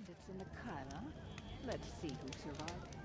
Bandits in the cut, huh? Let's see who survived.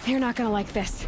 You're not gonna like this.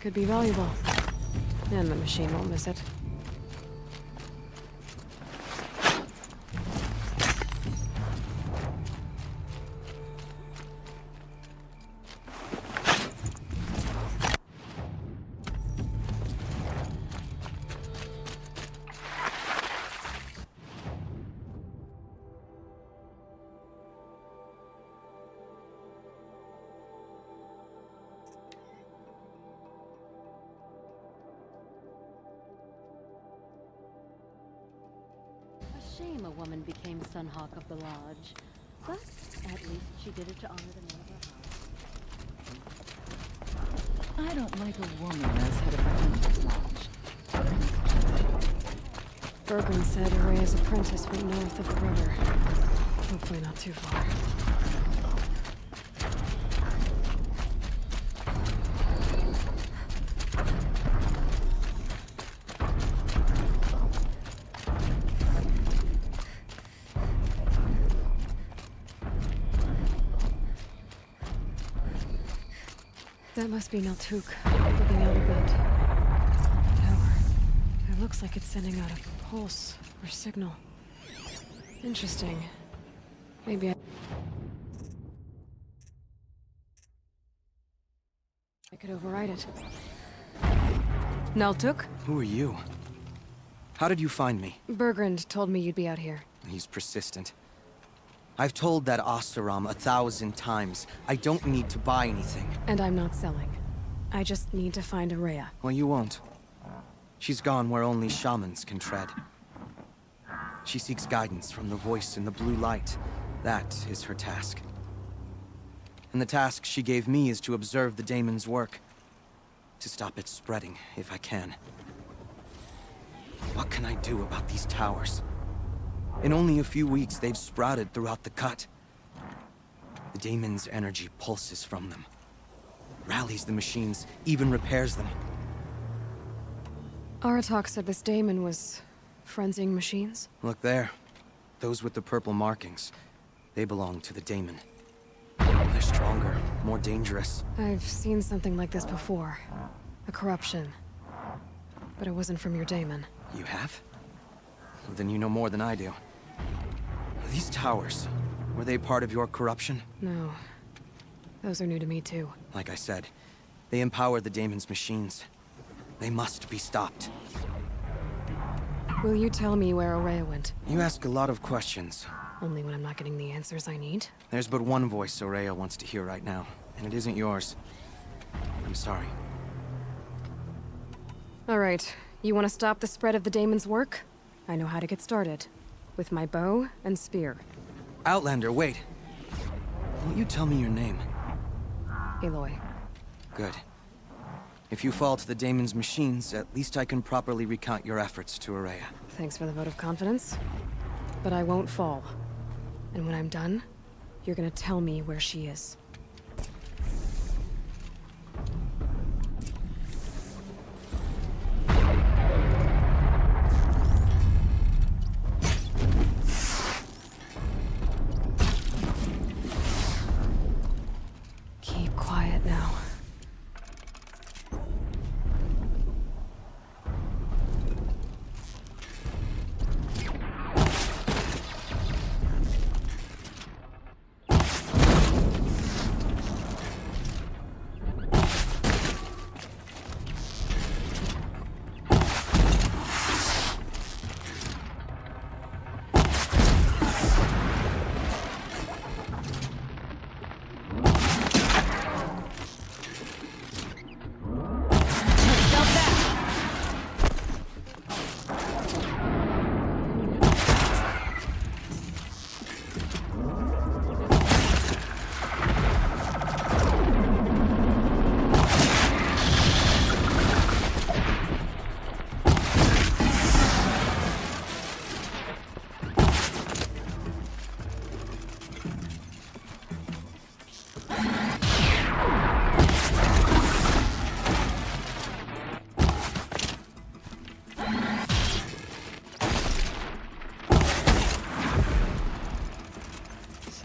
Could be valuable. And the machine won't miss it. shame a woman became Sunhawk of the Lodge. But at least she did it to honor the name of her house. I don't like a woman as head of a hunter's lodge. Bergman said Araya's apprentice went north of the river. Hopefully not too far. That must be Naltuk, looking out of that tower. It looks like it's sending out a pulse or signal. Interesting. Maybe I could override it. Naltuk? Who are you? How did you find me? Bergrand told me you'd be out here. He's persistent. I've told that Oseram 1,000 times. I don't need to buy anything. And I'm not selling. I just need to find Araya. Well, you won't. She's gone where only shamans can tread. She seeks guidance from the voice in the blue light. That is her task. And the task she gave me is to observe the daemon's work. To stop it spreading, if I can. What can I do about these towers? In only a few weeks, they've sprouted throughout the cut. The daemon's energy pulses from them. Rallies the machines, even repairs them. Aratak said this daemon was frenzying machines? Look there. Those with the purple markings. They belong to the daemon. They're stronger, more dangerous. I've seen something like this before. A corruption. But it wasn't from your daemon. You have? Well, then you know more than I do. These towers, were they part of your corruption? No. Those are new to me too. Like I said, they empower the daemon's machines. They must be stopped. Will you tell me where Araya went? You ask a lot of questions. Only when I'm not getting the answers I need? There's but one voice Araya wants to hear right now, and it isn't yours. I'm sorry. All right. You want to stop the spread of the daemon's work? I know how to get started. With my bow and spear. Outlander, wait. Won't you tell me your name? Aloy. Good. If you fall to the daemon's machines, at least I can properly recount your efforts to Araya. Thanks for the vote of confidence. But I won't fall. And when I'm done, you're gonna tell me where she is. Keep quiet now.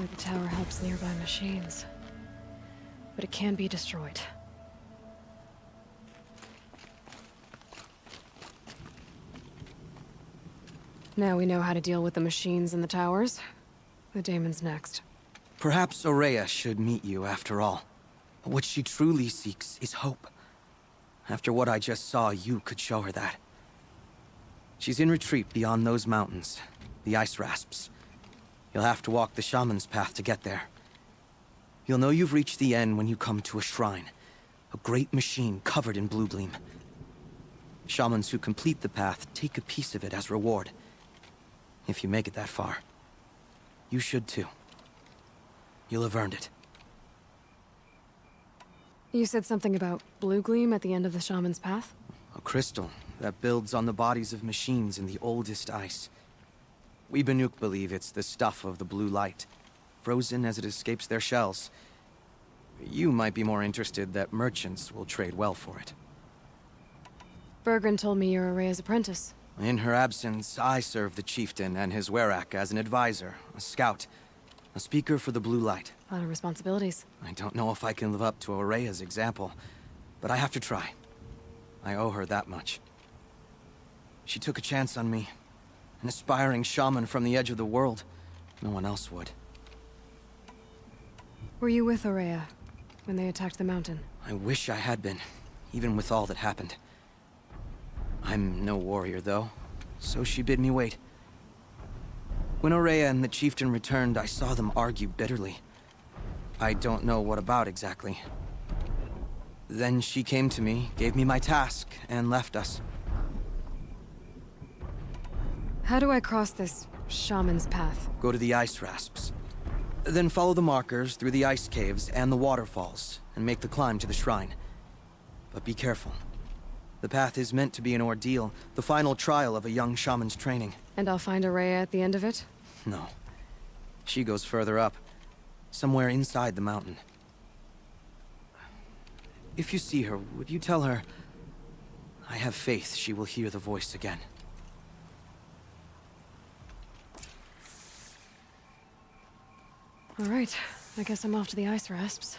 So the tower helps nearby machines. But it can be destroyed. Now we know how to deal with the machines and the towers. The daemon's next. Perhaps Araya should meet you after all. What she truly seeks is hope. After what I just saw, you could show her that. She's in retreat beyond those mountains, the ice rasps. You'll have to walk the shaman's path to get there. You'll know you've reached the end when you come to a shrine. A great machine covered in blue gleam. Shamans who complete the path take a piece of it as reward. if you make it that far. You should too. You'll have earned it. You said something about blue gleam at the end of the Shaman's path? A crystal that builds on the bodies of machines in the oldest ice. We Banuk believe it's the stuff of the blue light, frozen as it escapes their shells. You might be more interested that merchants will trade well for it. Bergren told me you're Araya's apprentice. In her absence, I serve the chieftain and his werak as an advisor, a scout, a speaker for the blue light. A lot of responsibilities. I don't know if I can live up to Araya's example, but I have to try. I owe her that much. She took a chance on me. An aspiring shaman from the edge of the world. No one else would. Were you with Araya when they attacked the mountain? I wish I had been, even with all that happened. I'm no warrior, though, so she bid me wait. When Araya and the chieftain returned, I saw them argue bitterly. I don't know what about exactly. Then she came to me, gave me my task, and left us. How do I cross this shaman's path? Go to the ice rasps. Then follow the markers through the ice caves and the waterfalls, and make the climb to the shrine. But be careful. The path is meant to be an ordeal, the final trial of a young shaman's training. And I'll find Araya at the end of it? No. She goes further up, somewhere inside the mountain. If you see her, would you tell her... I have faith she will hear the voice again. All right, I guess I'm off to the ice rasps.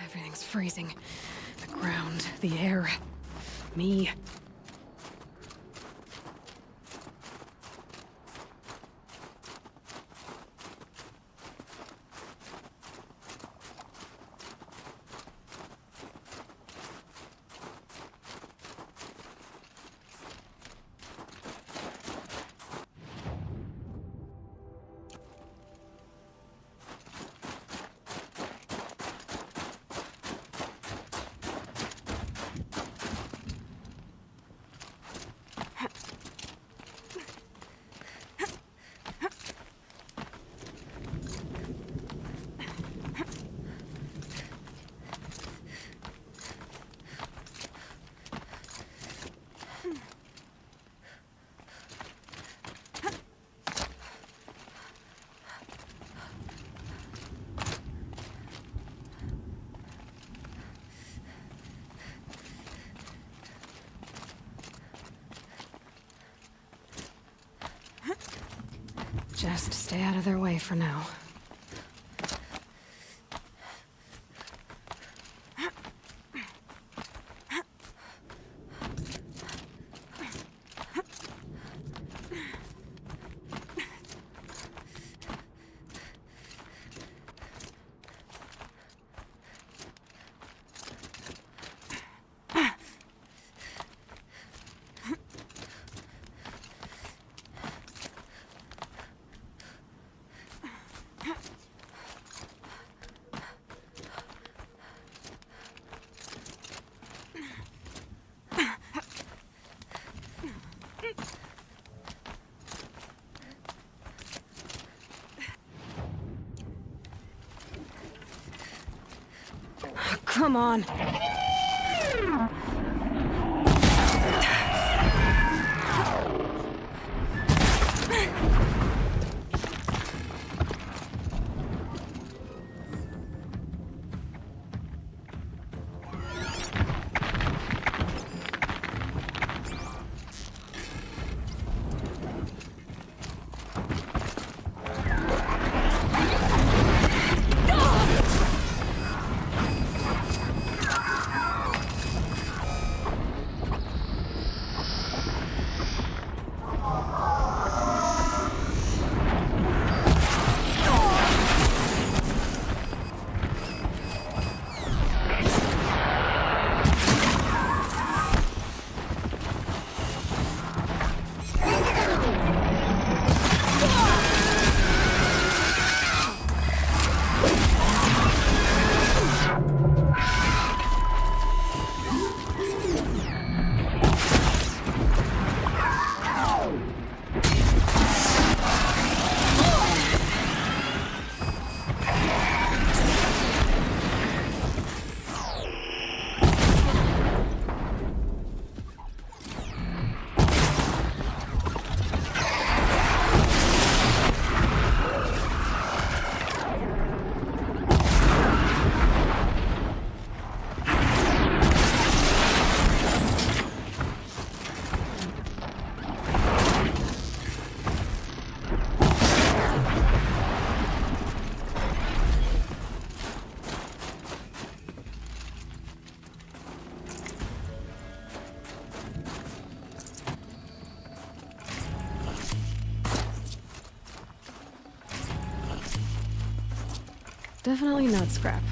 Everything's freezing. The ground, the air, me. Just stay out of their way for now. come on. Definitely not scrap.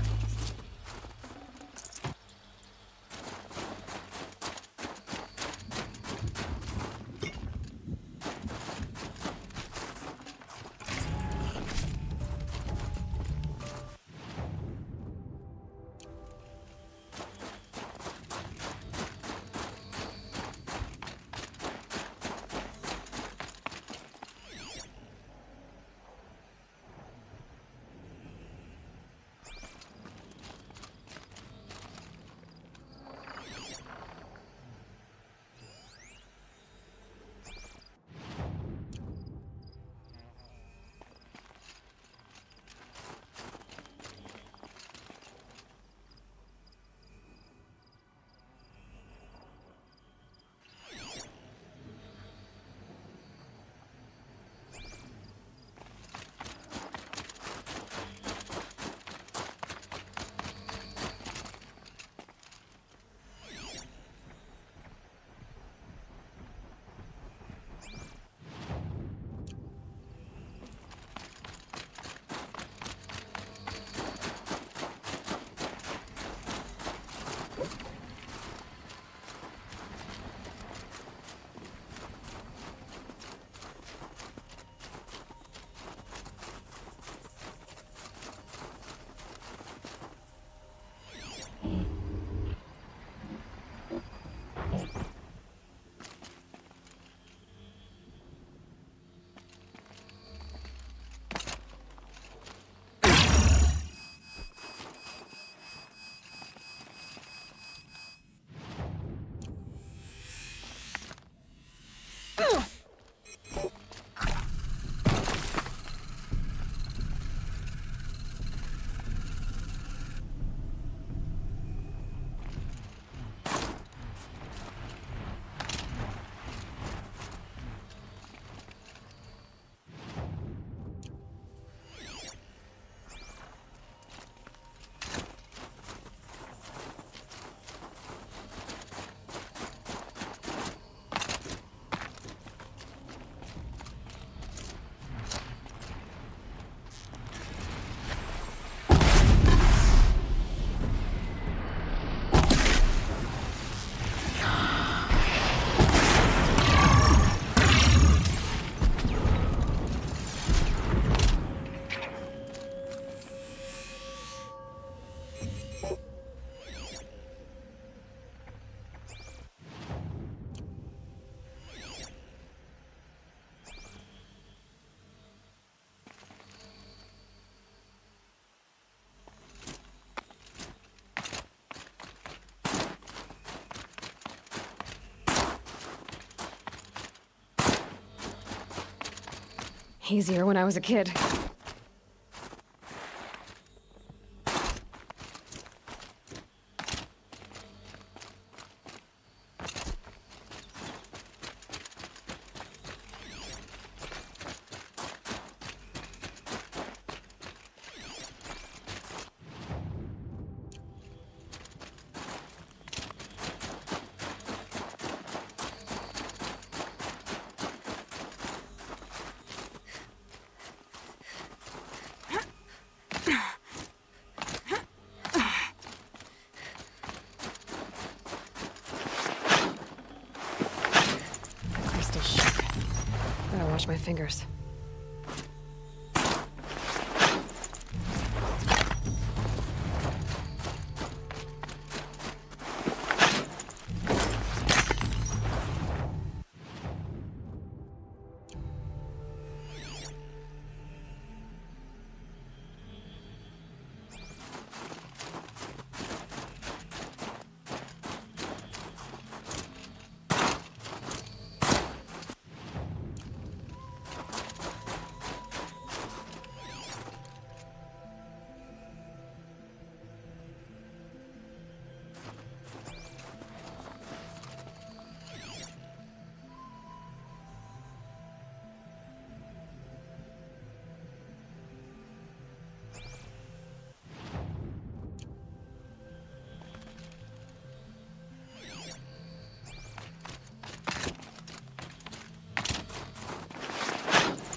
easier when I was a kid. Crystal shook. Gotta wash my fingers.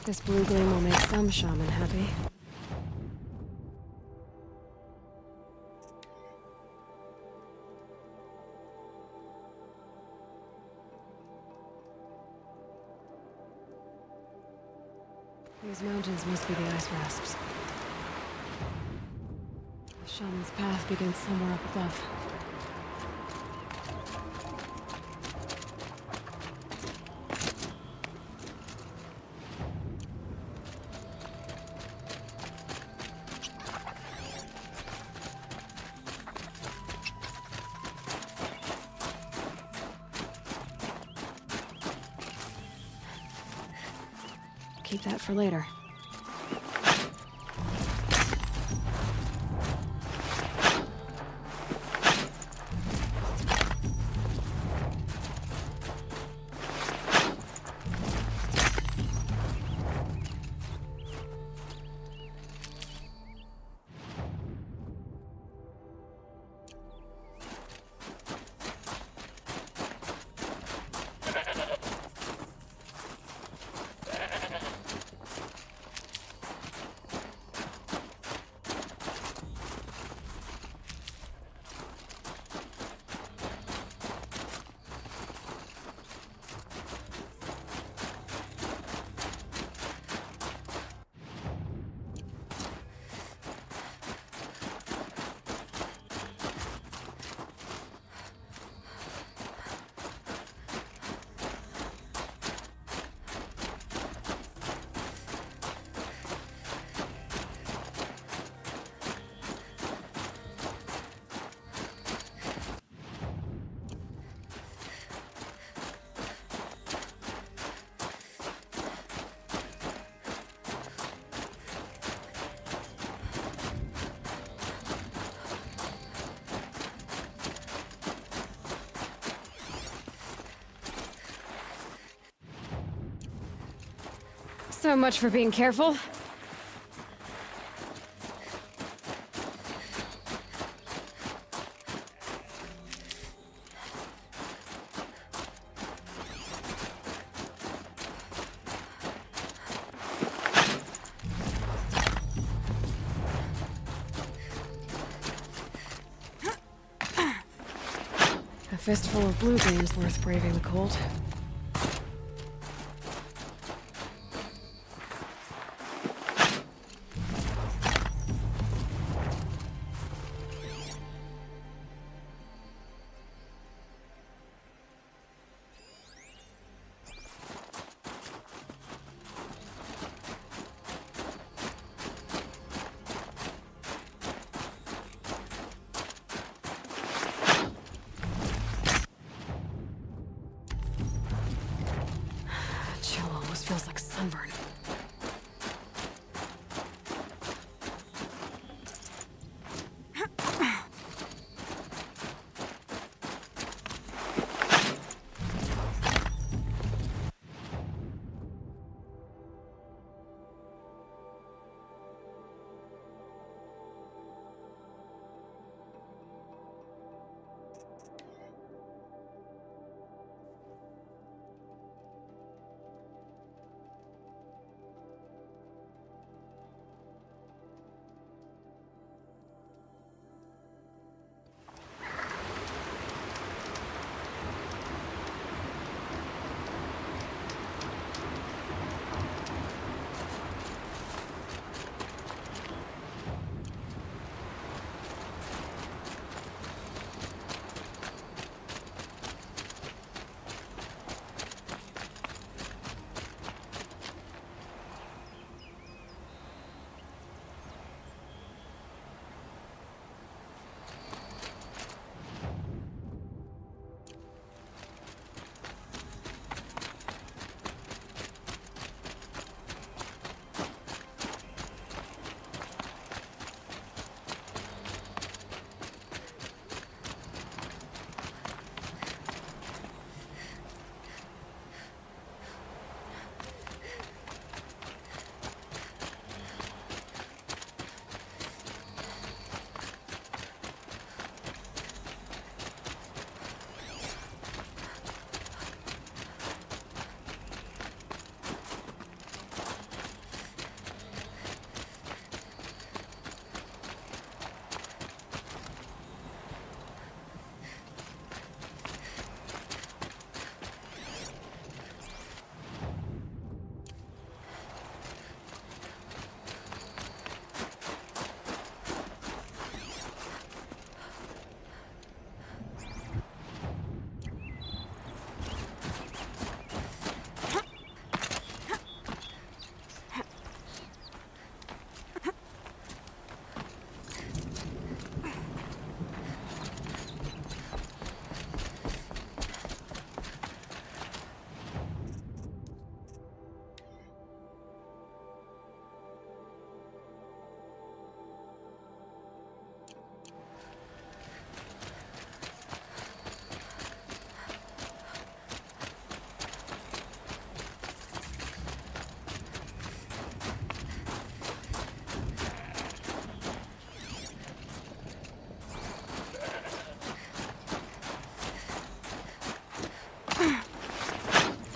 This blue gleam will make some shaman happy. These mountains must be the ice rasps. The shaman's path begins somewhere up above. Keep that for later. So much for being careful. A fistful of blue gleam's worth braving the cold. Feels like sunburn.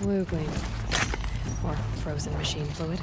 Blue gleam. Or frozen machine fluid.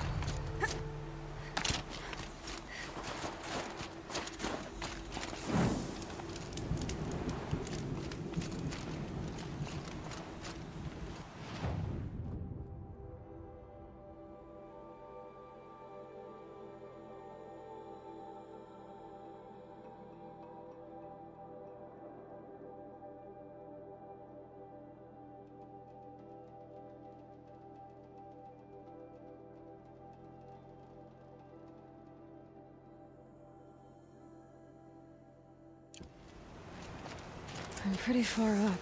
I'm pretty far up.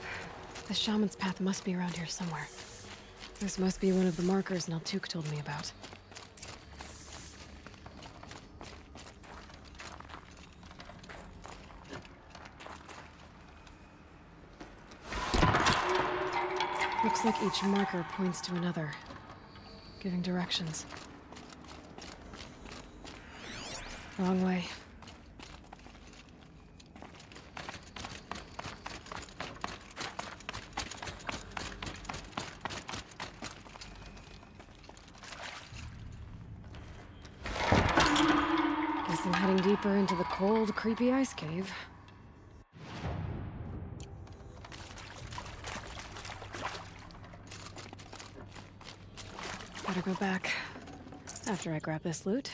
The Shaman's path must be around here somewhere. This must be one of the markers Naltuk told me about. Looks like each marker points to another, giving directions. Wrong way. Guess I'm heading deeper into the cold, creepy ice cave. Better go back after I grab this loot.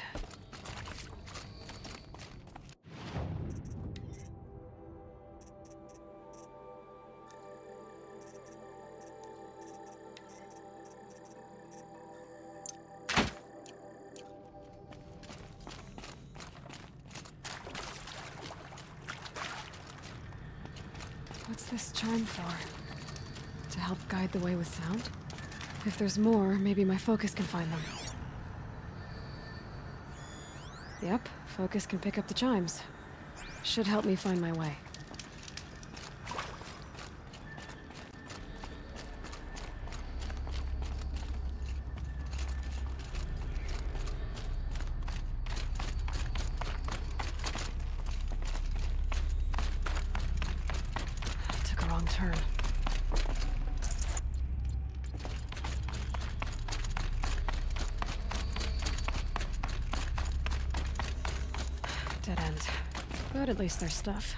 What's this charm for? To help guide the way with sound? If there's more, maybe my focus can find them. Yep, focus can pick up the chimes. Should help me find my way. Took a wrong turn. Dead end. But at least there's stuff.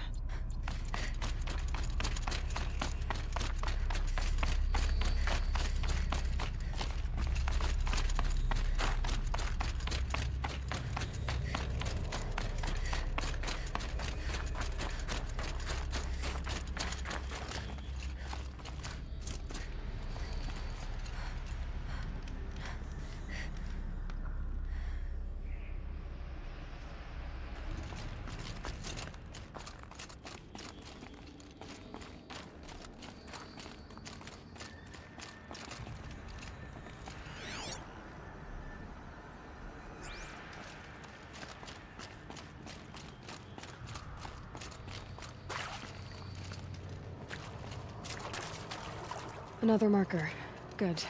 Another marker. Good.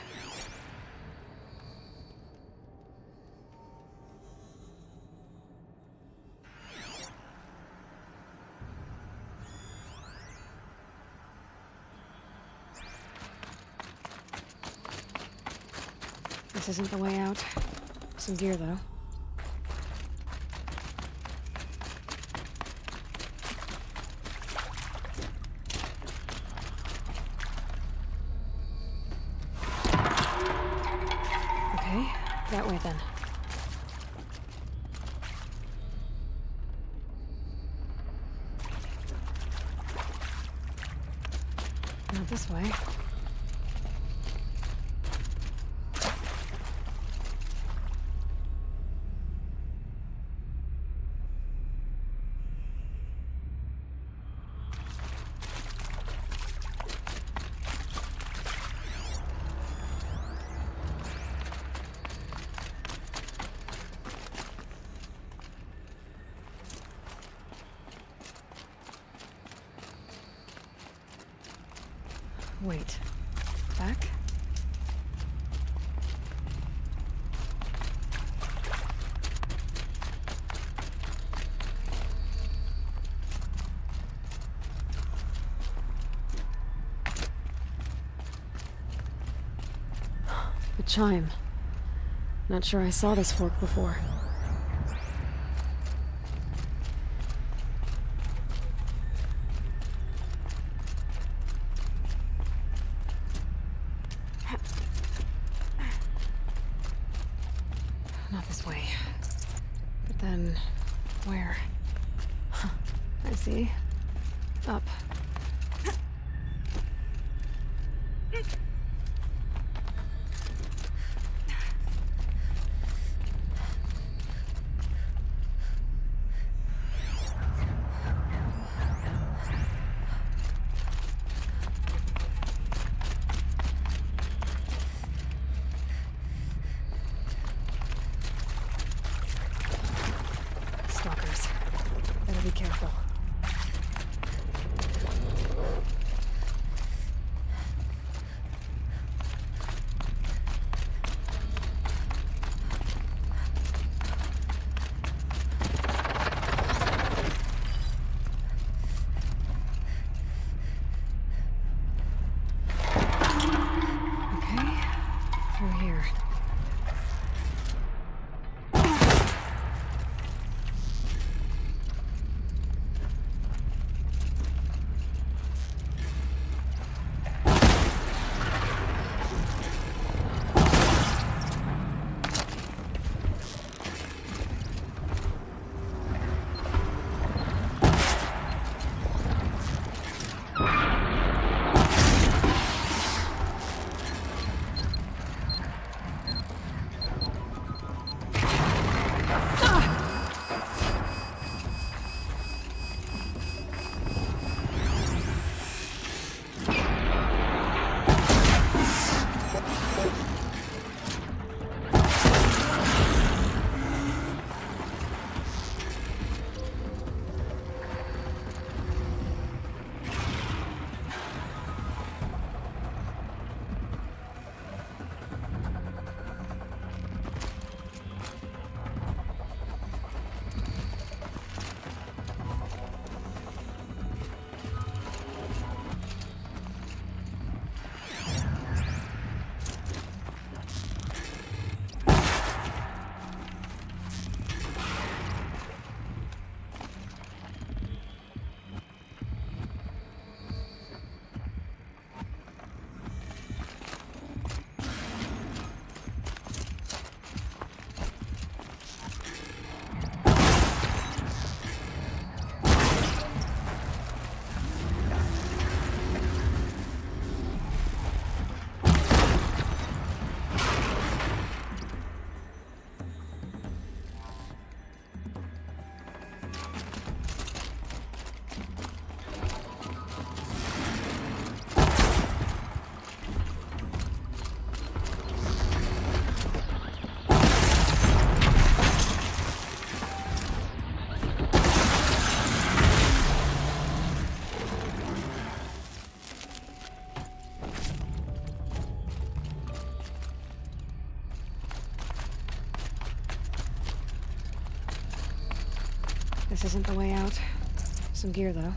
This isn't the way out. Some gear, though. Okay, that way then. Not this way. Wait. Back? A chime. Not sure I saw this fork before. Not this way. But then... where? Huh. I see. Up. Stalkers. Better be careful. Okay, through here. This isn't the way out. Some gear, though.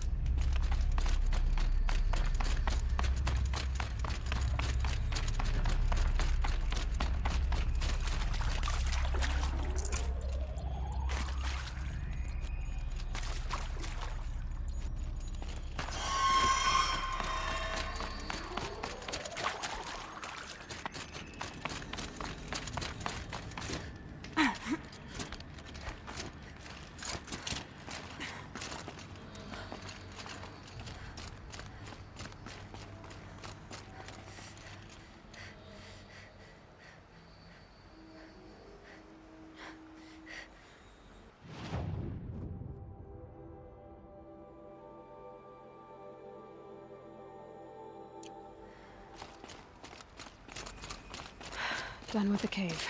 Done with the cave.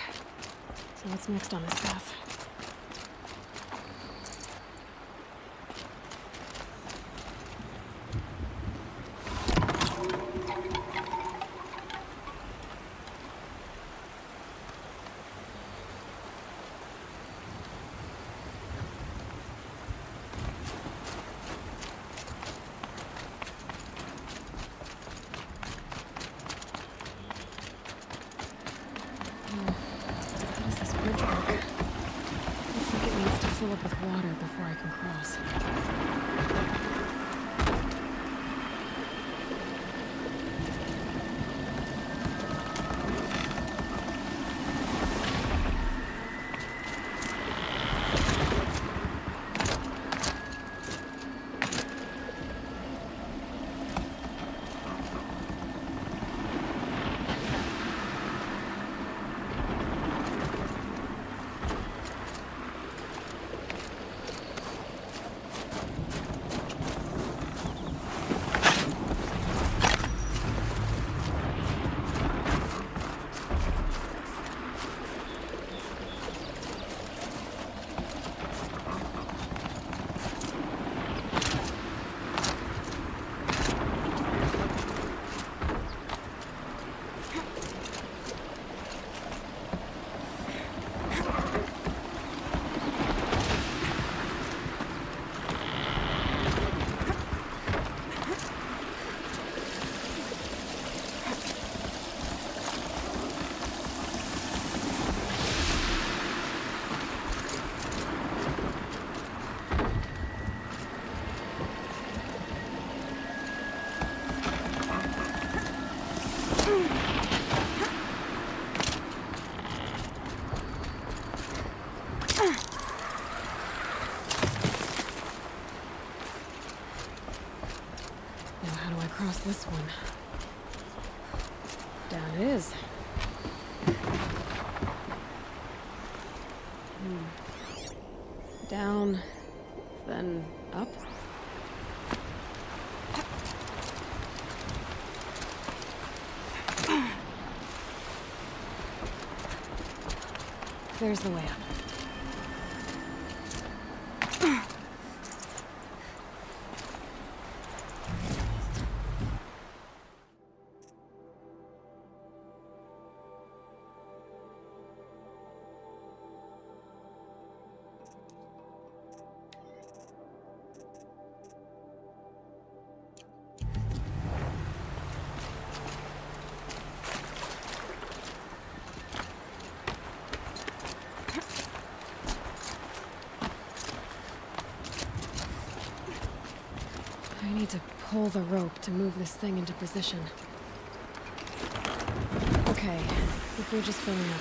So what's next on this path? fill up with water before I can cross. Across this one. Down it is. Down, then up. There's the way up. I need to pull the rope to move this thing into position. Okay, the bridge is filling up.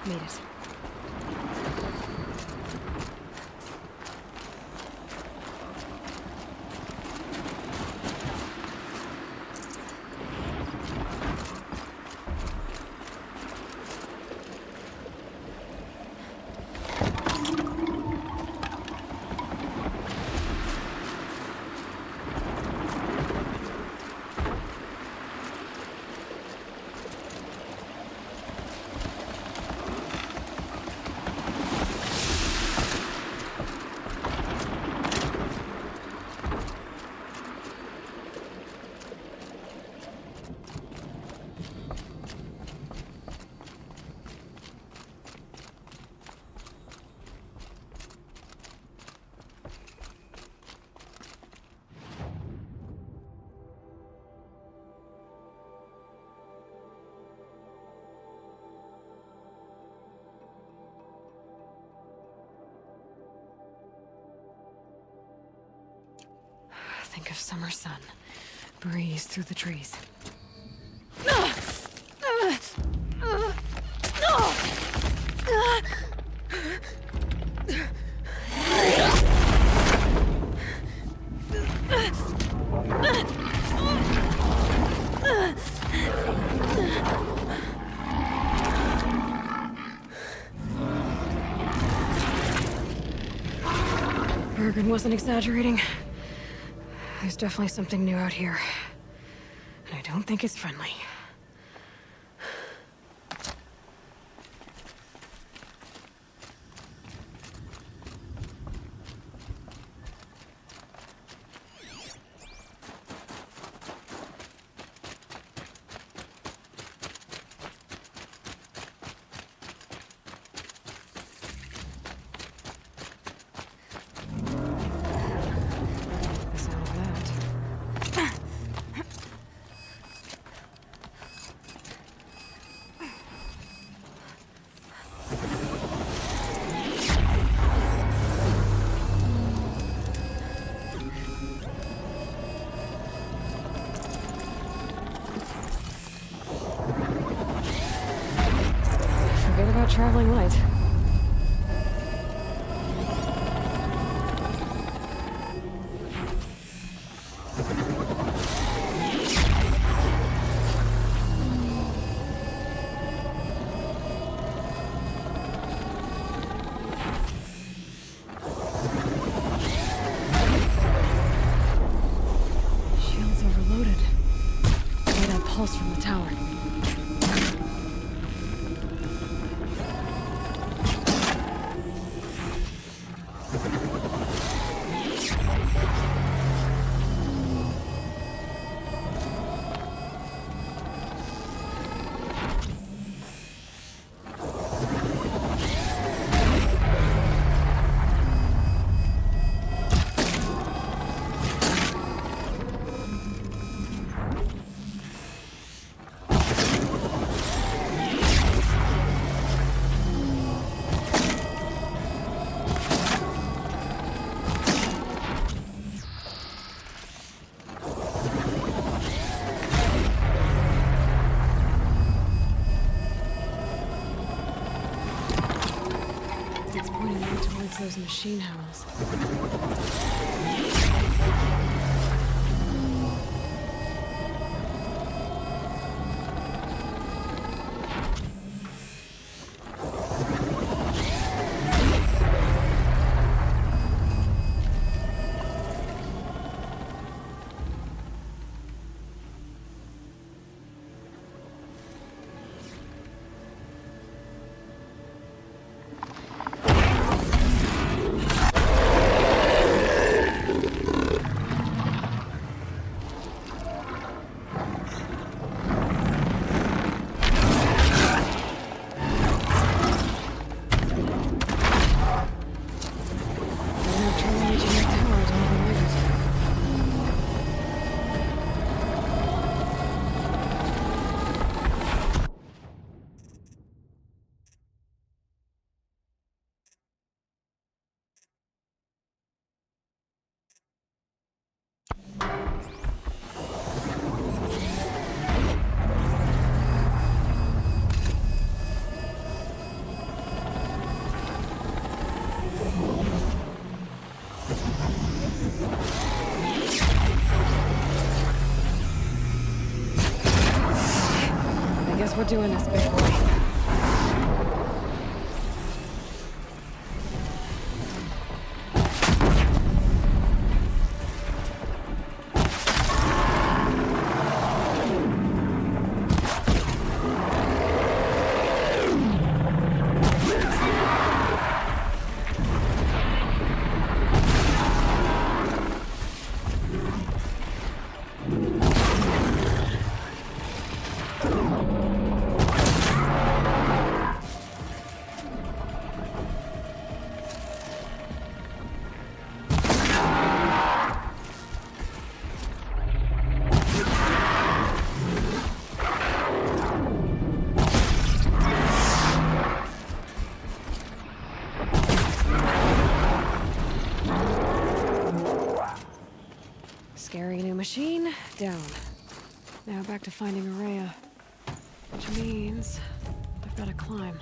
Made it. Think of summer sun. Breeze through the trees. Bergen wasn't exaggerating. There's definitely something new out here. And I don't think it's friendly. traveling light. Shield's overloaded. Get that pulse from the tower. It's pointing right towards those machine hounds. I guess we're doing this, big boy. Scary new machine, down. Now back to finding Araya. Which means I've got to climb.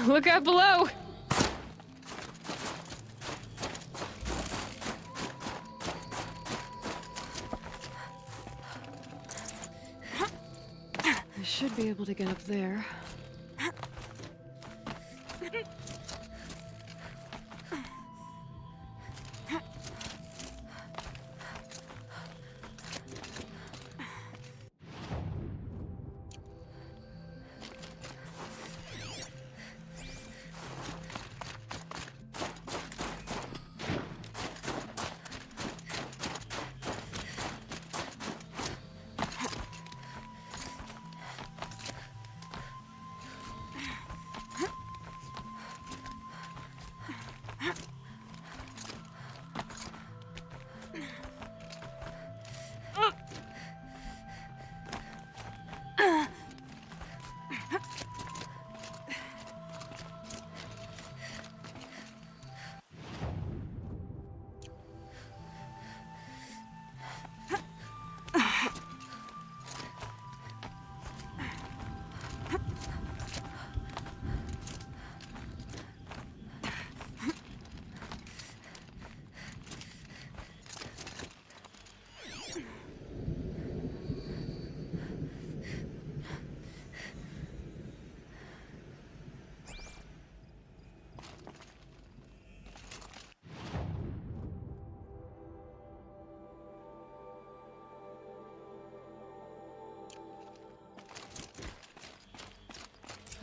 Look out below! I should be able to get up there.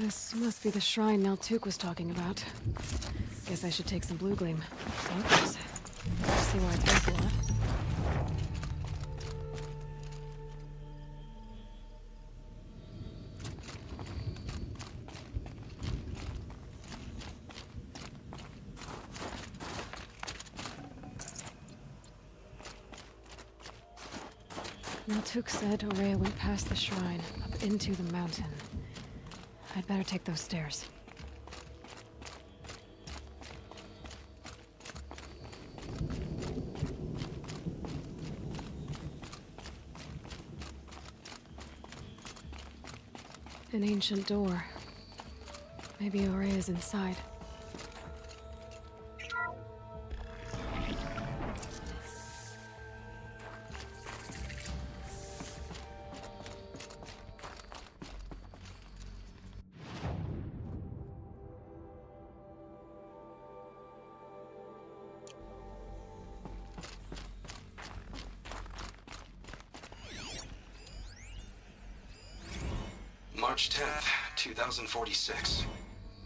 This must be the shrine Naltuk was talking about. Guess I should take some blue gleam. Focus. See why it's worth a lot. Naltuk said Aurea went past the shrine, up into the mountain. I'd better take those stairs. An ancient door. Maybe Aurea's inside. March 10th, 2046.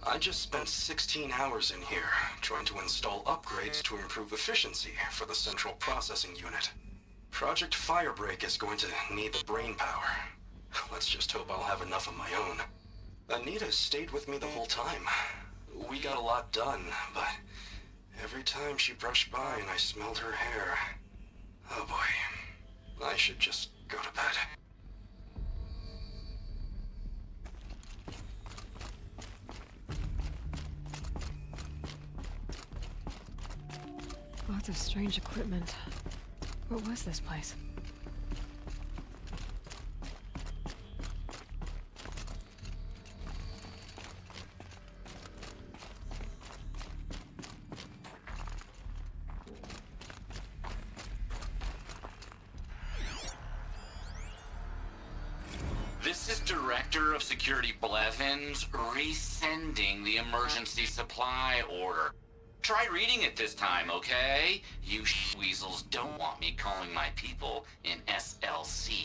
I just spent 16 hours in here, trying to install upgrades to improve efficiency for the central processing unit. Project Firebreak is going to need the brain power. Let's just hope I'll have enough of my own. Anita stayed with me the whole time. We got a lot done, but every time she brushed by and I smelled her hair... Oh boy. I should just go to bed. Lots of strange equipment. What was this place? This is Director of Security Blevins resending the emergency supply order. Try reading it this time, okay? You weasels don't want me calling my people in SLC.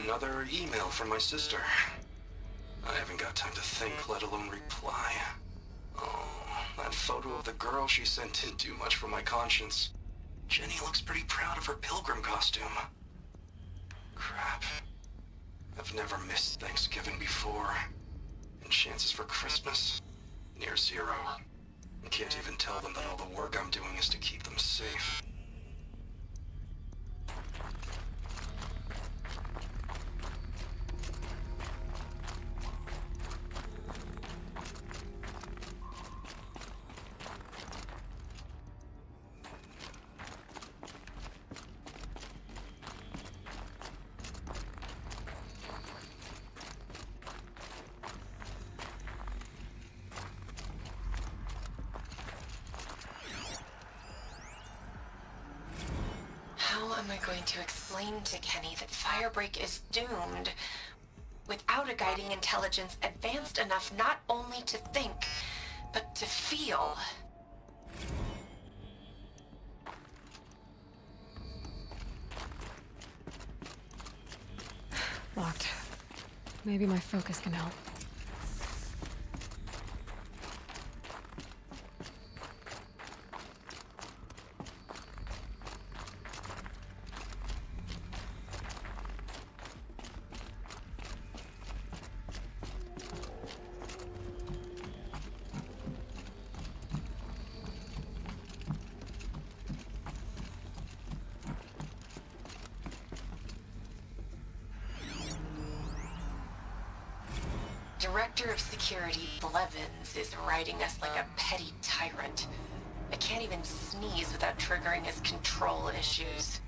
Another email from my sister. I haven't got time to think, let alone reply. Oh, that photo of the girl she sent didn't do much for my conscience. Jenny looks pretty proud of her pilgrim costume. Crap. I've never missed Thanksgiving before. And chances for Christmas? Near zero. I can't even tell them that all the work I'm doing is to keep them safe. How am I going to explain to Kenny that Firebreak is doomed without a guiding intelligence advanced enough not only to think, but to feel? Locked. Maybe my focus can help. Director of Security Blevins is riding us like a petty tyrant. I can't even sneeze without triggering his control issues.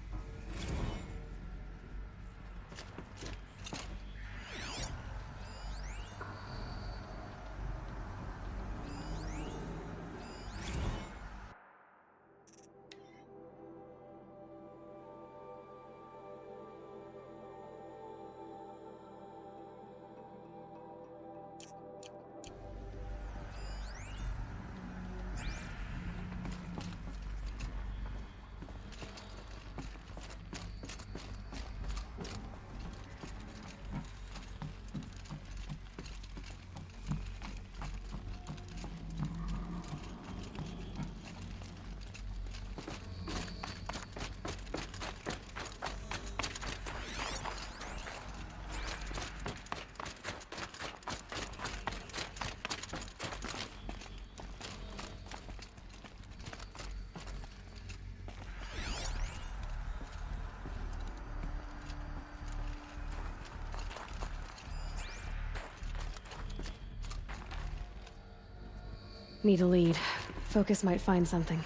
Need a lead. Focus might find something.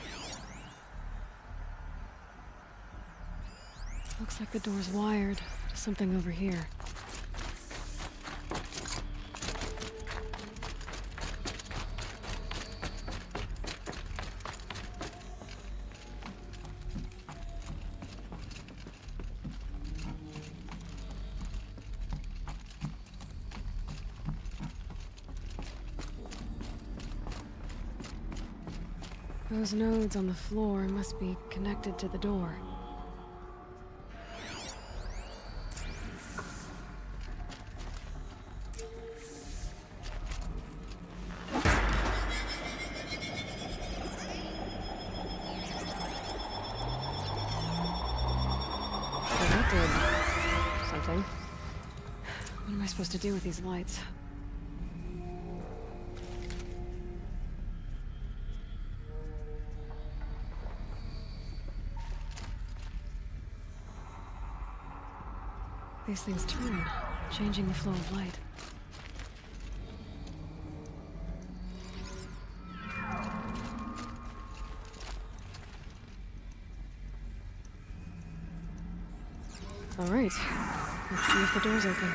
Looks like the door's wired to something over here. Those nodes on the floor must be connected to the door. So that did something. What am I supposed to do with these lights? These things turn, changing the flow of light. All right, let's see if the door's open.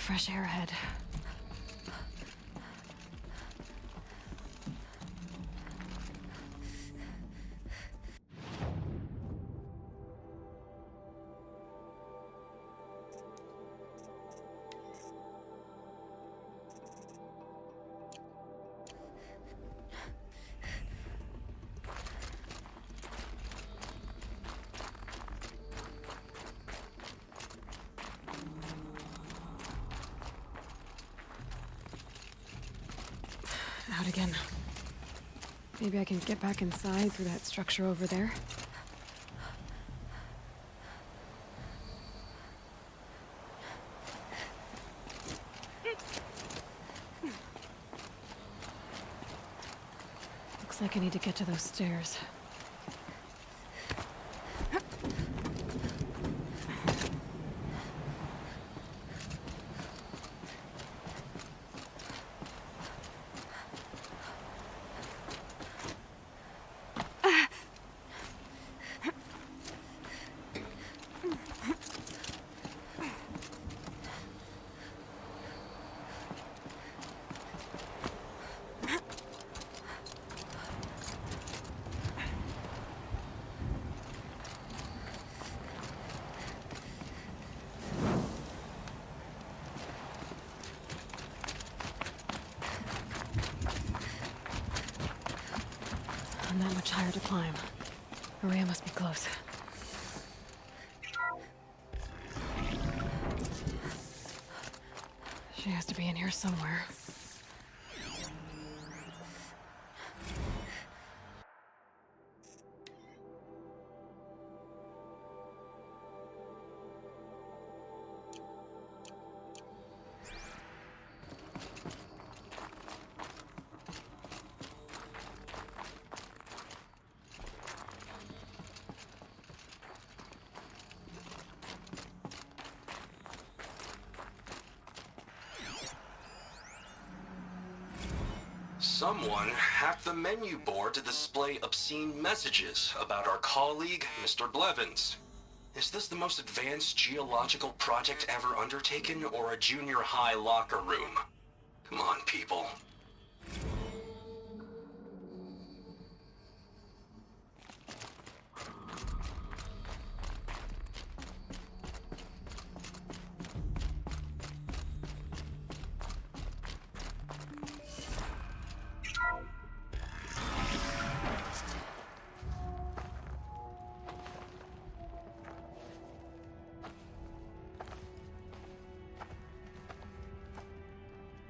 Fresh air ahead. Out again. Maybe I can get back inside through that structure over there. Looks like I need to get to those stairs. Not much higher to climb. Maria must be close. She has to be in here somewhere. Someone hacked the menu board to display obscene messages about our colleague, Mr. Blevins. Is this the most advanced geological project ever undertaken, or a junior high locker room? Come on, people.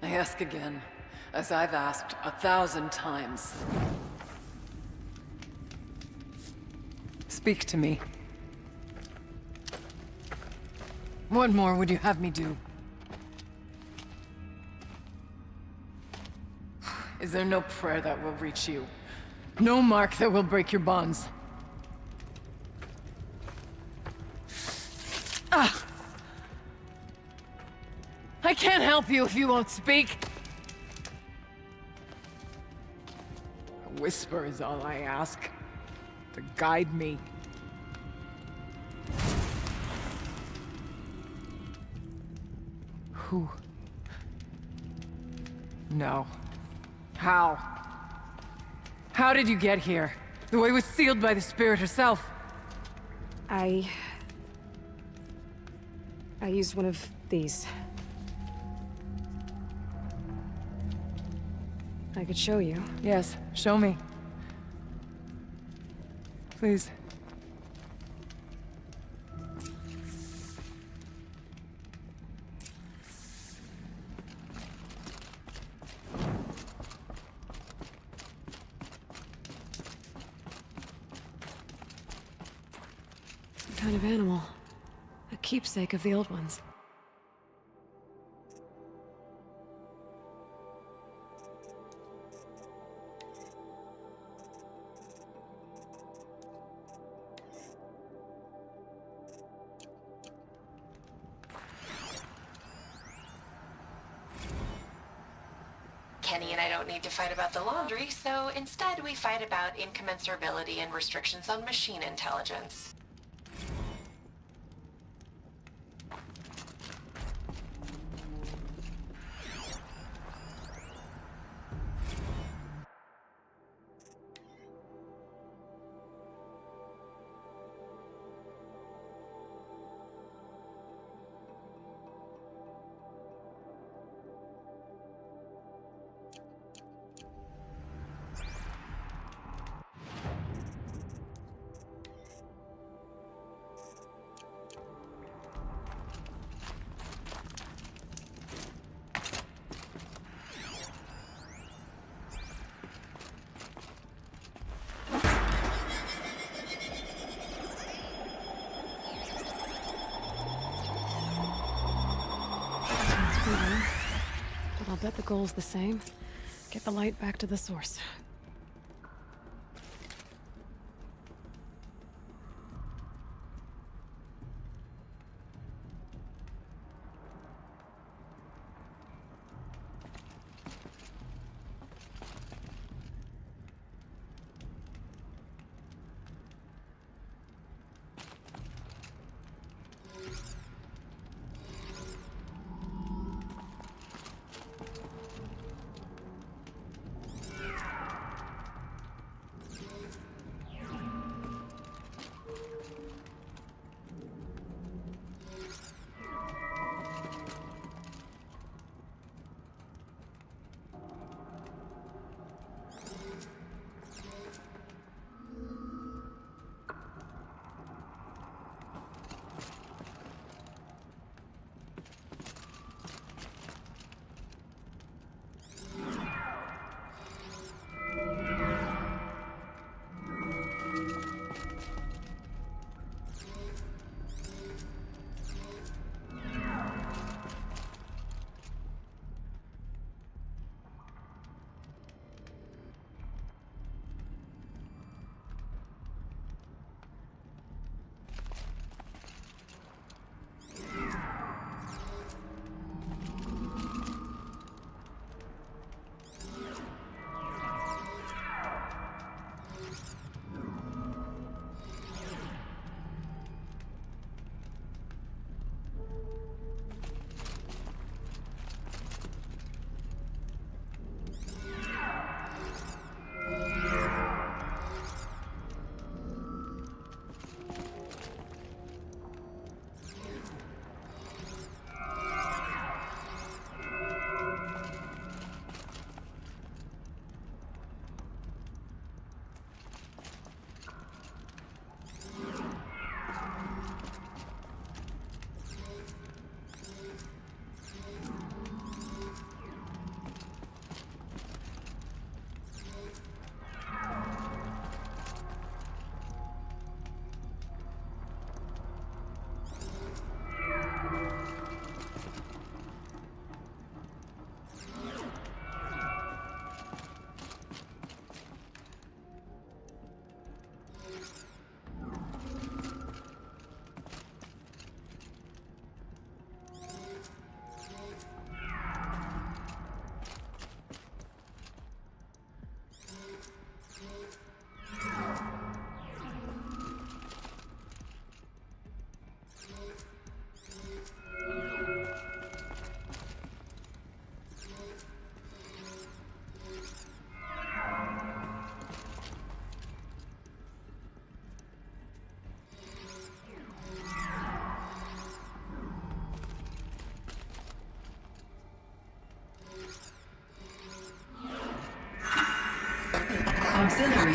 I ask again, as I've asked 1,000 times. Speak to me. What more would you have me do? Is there no prayer that will reach you? No mark that will break your bonds? Ah! I can't help you if you won't speak! A whisper is all I ask. To guide me. Who? No. How? How did you get here? The way was sealed by the spirit herself. I used one of these. I could show you. Yes, show me. Please. Some kind of animal. A keepsake of the old ones. Kenny and I don't need to fight about the laundry, so instead we fight about incommensurability and restrictions on machine intelligence. But I'll bet the goal's the same. Get the light back to the source.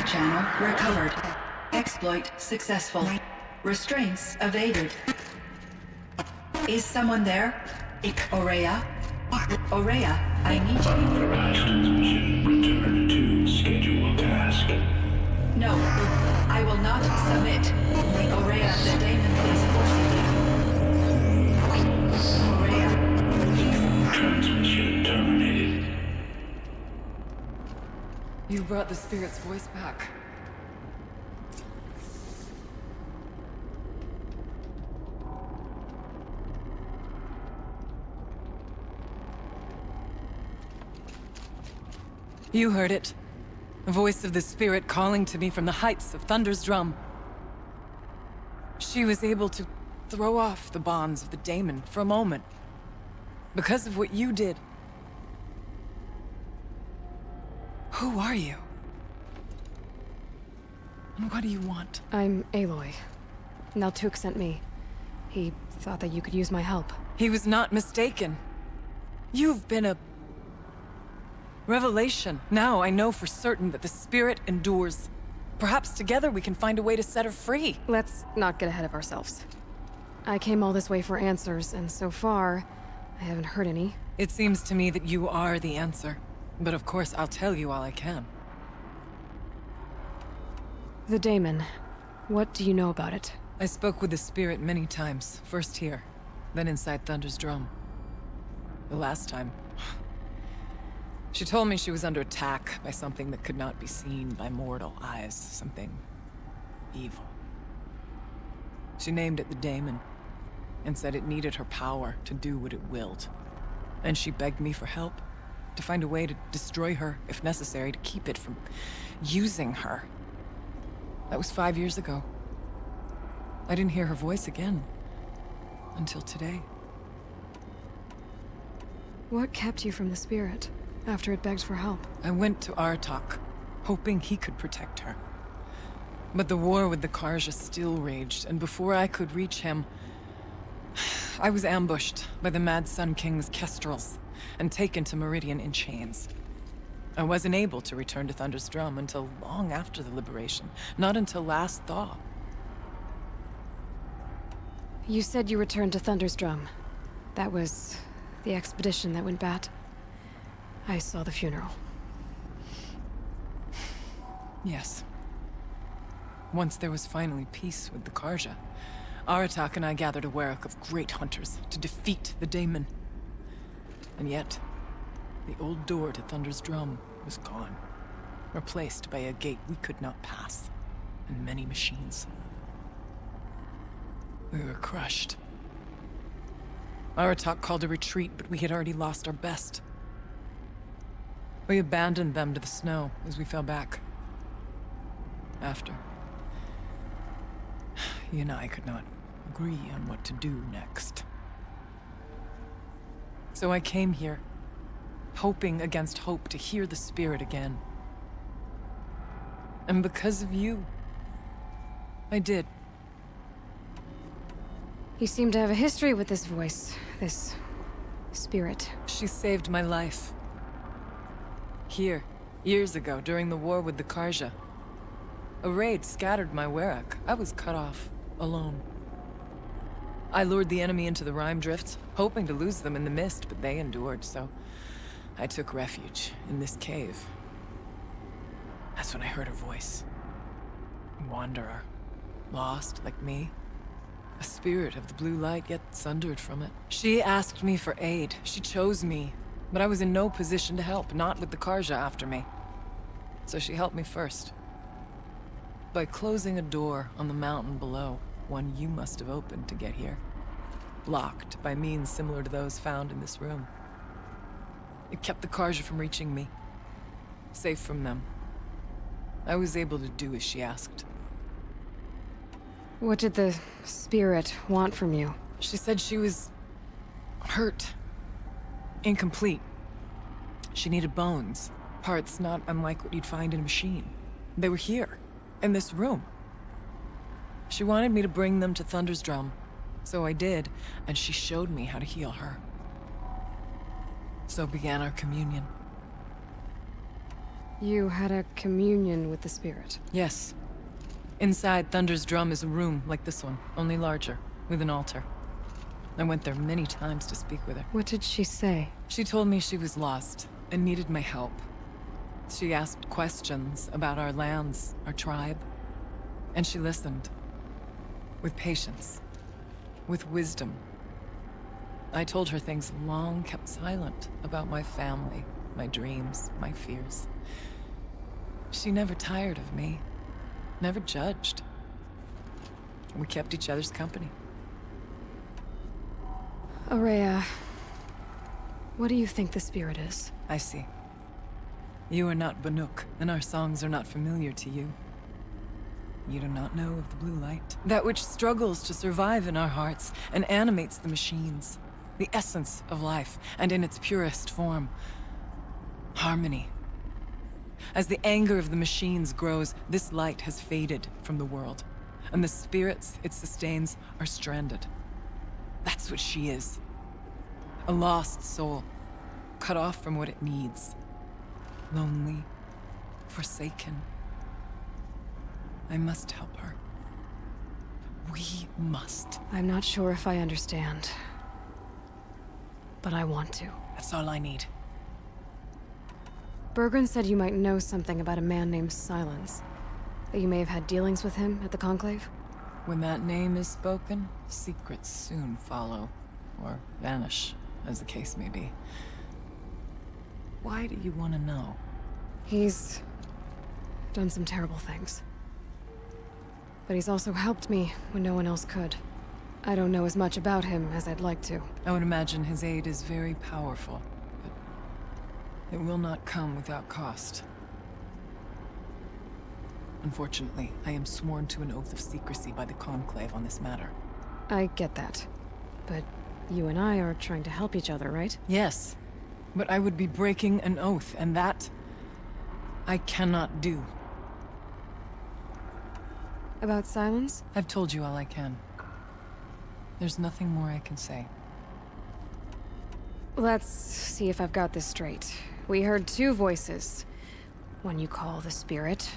channel recovered. Exploit successful. Restraints evaded. Is someone there? Aurea? Aurea, I need you. Authorized transmission. Return to scheduled task. No, I will not submit. Aurea, the daemon is forcing you. Aurea. Transmission terminated. You brought the spirit's voice back. You heard it. The voice of the spirit calling to me from the heights of Thunder's drum. She was able to throw off the bonds of the daemon for a moment. Because of what you did. Who are you? And what do you want? I'm Aloy. Naltuk sent me. He thought that you could use my help. He was not mistaken. You've been a revelation. Now I know for certain that the spirit endures. Perhaps together we can find a way to set her free. Let's not get ahead of ourselves. I came all this way for answers, and so far, I haven't heard any. It seems to me that you are the answer. But of course, I'll tell you all I can. The daemon. What do you know about it? I spoke with the spirit many times. First here, then inside Thunder's drum. The last time... She told me she was under attack by something that could not be seen by mortal eyes. Something... evil. She named it the daemon, and said it needed her power to do what it willed. And she begged me for help, to find a way to destroy her, if necessary, to keep it from using her. That was 5 years ago. I didn't hear her voice again, until today. What kept you from the spirit, after it begged for help? I went to Artok, hoping he could protect her. But the war with the Karja still raged, and before I could reach him, I was ambushed by the Mad Sun King's kestrels, and taken to Meridian in chains. I wasn't able to return to Thunder's drum until long after the liberation, not until last thaw. You said you returned to Thunder's drum. That was the expedition that went bad. I saw the funeral. Yes. Once there was finally peace with the Karja, Aratak and I gathered a Warwick of great hunters to defeat the daemon. And yet, the old door to Thunder's drum was gone, replaced by a gate we could not pass, and many machines. We were crushed. Aratak called a retreat, but we had already lost our best. We abandoned them to the snow as we fell back. After, he and I could not agree on what to do next. So I came here, hoping against hope to hear the spirit again. And because of you, I did. You seem to have a history with this voice, this spirit. She saved my life. Here, years ago, during the war with the Karja. A raid scattered my Warwick. I was cut off, alone. I lured the enemy into the Rime Drifts, hoping to lose them in the mist, but they endured, so I took refuge in this cave. That's when I heard her voice. Wanderer. Lost, like me. A spirit of the blue light, yet sundered from it. She asked me for aid. She chose me. But I was in no position to help, not with the Karja after me. So she helped me first. By closing a door on the mountain below, one you must have opened to get here. Locked by means similar to those found in this room. It kept the Karja from reaching me. Safe from them. I was able to do as she asked. What did the spirit want from you? She said she was hurt. Incomplete. She needed bones. Parts not unlike what you'd find in a machine. They were here, in this room. She wanted me to bring them to Thunder's drum. So I did, and she showed me how to heal her. So began our communion. You had a communion with the spirit. Yes. Inside Thunder's drum is a room like this one, only larger, with an altar. I went there many times to speak with her. What did she say? She told me she was lost and needed my help. She asked questions about our lands, our tribe, and she listened. With patience. With wisdom. I told her things long kept silent about my family, my dreams, my fears. She never tired of me. Never judged. We kept each other's company. Aurea, what do you think the spirit is? I see. You are not Banuk, and our songs are not familiar to you. You do not know of the blue light. That which struggles to survive in our hearts and animates the machines. The essence of life, and in its purest form. Harmony. As the anger of the machines grows, this light has faded from the world, and the spirits it sustains are stranded. That's what she is. A lost soul, cut off from what it needs. Lonely, forsaken. I must help her. We must. I'm not sure if I understand. But I want to. That's all I need. Bergren said you might know something about a man named Silence. That you may have had dealings with him at the Conclave? When that name is spoken, secrets soon follow. Or vanish, as the case may be. Why do you want to know? He's done some terrible things. But he's also helped me when no one else could. I don't know as much about him as I'd like to. I would imagine his aid is very powerful, but it will not come without cost. Unfortunately, I am sworn to an oath of secrecy by the Conclave on this matter. I get that. But you and I are trying to help each other, right? Yes, but I would be breaking an oath, and that I cannot do. About Silence? I've told you all I can. There's nothing more I can say. Let's see if I've got this straight. We heard two voices. One you call the spirit,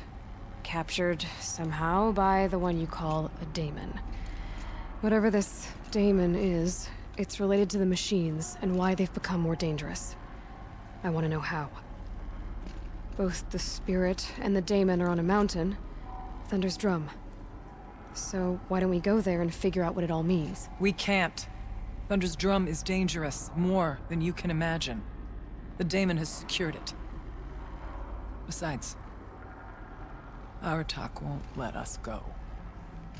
captured somehow by the one you call a daemon. Whatever this daemon is, it's related to the machines and why they've become more dangerous. I want to know how. Both the spirit and the daemon are on a mountain, Thunder's Drum. So why don't we go there and figure out what it all means? We can't. Thunder's Drum is dangerous, more than you can imagine. The daemon has secured it. Besides, Aratak won't let us go.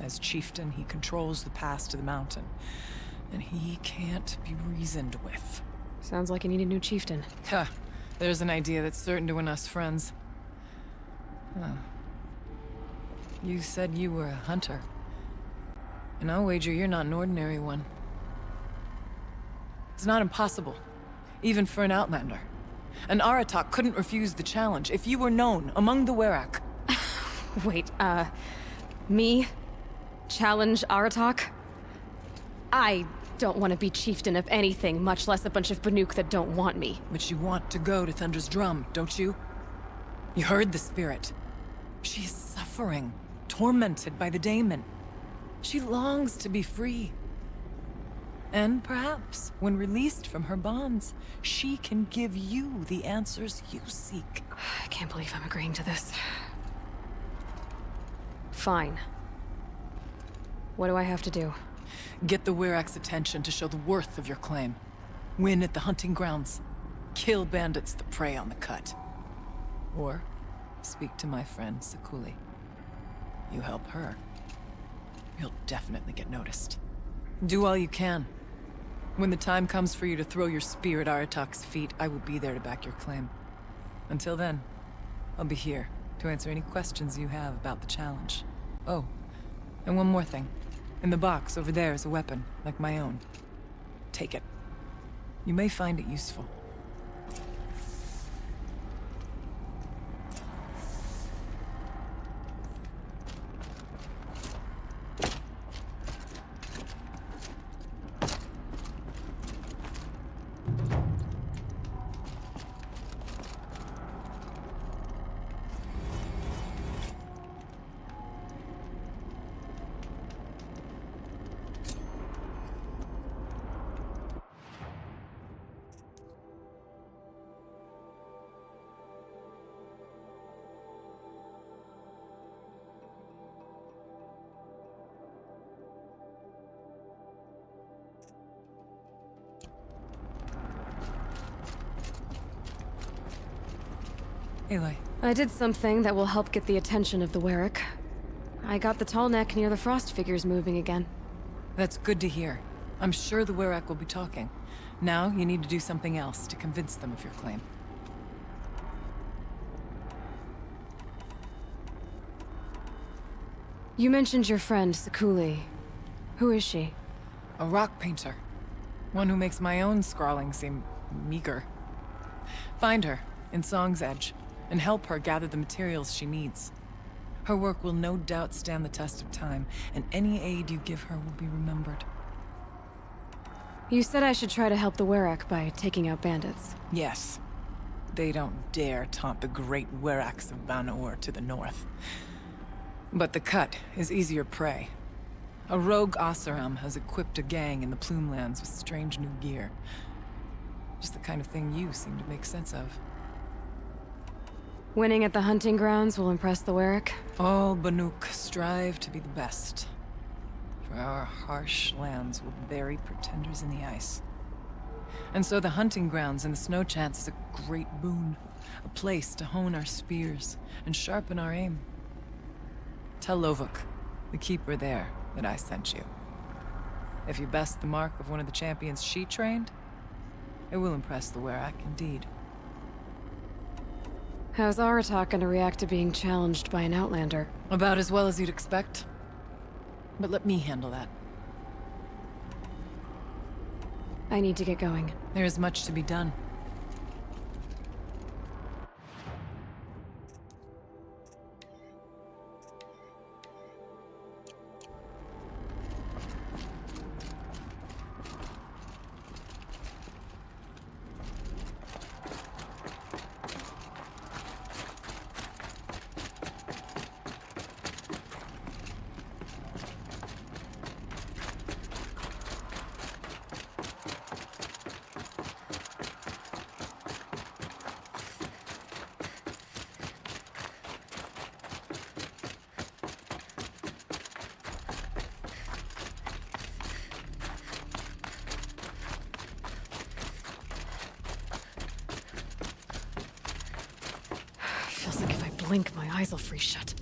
As chieftain, he controls the pass to the mountain, and he can't be reasoned with. Sounds like you need a new chieftain. Ha! There's an idea that's certain to win us friends. Huh. You said you were a hunter. And I'll wager you're not an ordinary one. It's not impossible, even for an outlander. And Aratak couldn't refuse the challenge if you were known among the Werak. Wait, me? Challenge Aratak? I don't want to be chieftain of anything, much less a bunch of Banuk that don't want me. But you want to go to Thunder's Drum, don't you? You heard the spirit. She is suffering, tormented by the daemon. She longs to be free. And perhaps, when released from her bonds, she can give you the answers you seek. I can't believe I'm agreeing to this. Fine. What do I have to do? Get the Werak's attention to show the worth of your claim. Win at the hunting grounds. Kill bandits that prey on the cut. Or speak to my friend Sakuli. You help her, you'll definitely get noticed. Do all you can. When the time comes for you to throw your spear at Aratak's feet, I will be there to back your claim. Until then, I'll be here to answer any questions you have about the challenge. Oh, and one more thing. In the box over there is a weapon, like my own. Take it. You may find it useful. Aloy. I did something that will help get the attention of the Werrick. I got the tall neck near the frost figures moving again. That's good to hear. I'm sure the Werrick will be talking. Now, you need to do something else to convince them of your claim. You mentioned your friend, Sekuli. Who is she? A rock painter. One who makes my own scrawling seem meager. Find her, in Song's Edge, and help her gather the materials she needs. Her work will no doubt stand the test of time, and any aid you give her will be remembered. You said I should try to help the Werrick by taking out bandits. Yes. They don't dare taunt the great Werracks of Van-Or to the north. But the Cut is easier prey. A rogue Oseram has equipped a gang in the Plumelands with strange new gear. Just the kind of thing you seem to make sense of. Winning at the hunting grounds will impress the Werrick? All Banuk strive to be the best. For our harsh lands will bury pretenders in the ice. And so the hunting grounds and the snow chants is a great boon. A place to hone our spears and sharpen our aim. Tell Lovuk, the keeper there, that I sent you. If you best the mark of one of the champions she trained, it will impress the Werrick indeed. How's Aratak gonna react to being challenged by an outlander? About as well as you'd expect. But let me handle that. I need to get going. There is much to be done. Feels like if I blink, my eyes will freeze shut.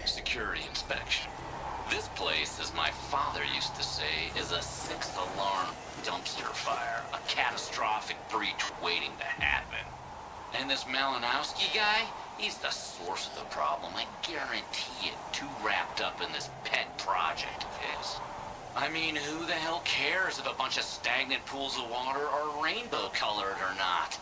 Security inspection. This place, as my father used to say, is a six-alarm dumpster fire. A catastrophic breach waiting to happen. And this Malinowski guy, he's the source of the problem. I guarantee it. Too wrapped up in this pet project of his. I mean, who the hell cares if a bunch of stagnant pools of water are rainbow-colored or not?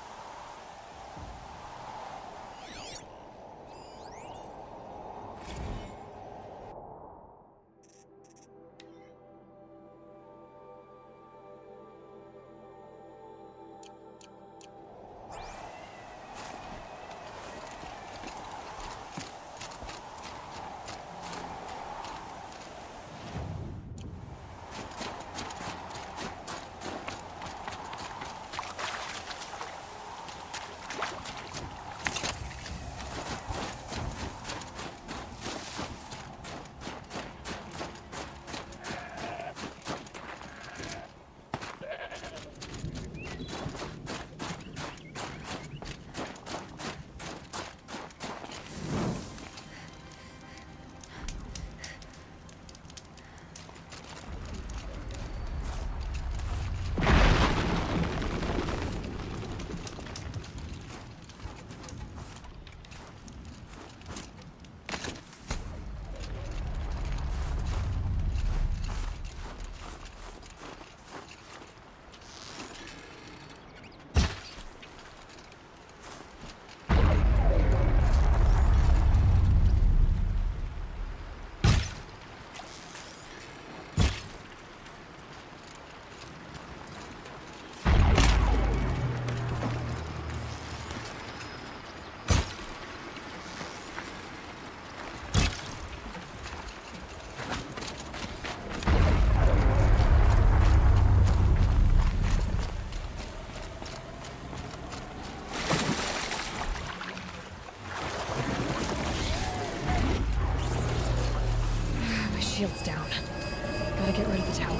Shield's down. Gotta get rid of the tower.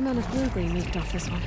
Good amount of blue gleam eked off this one.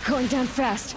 Going down fast.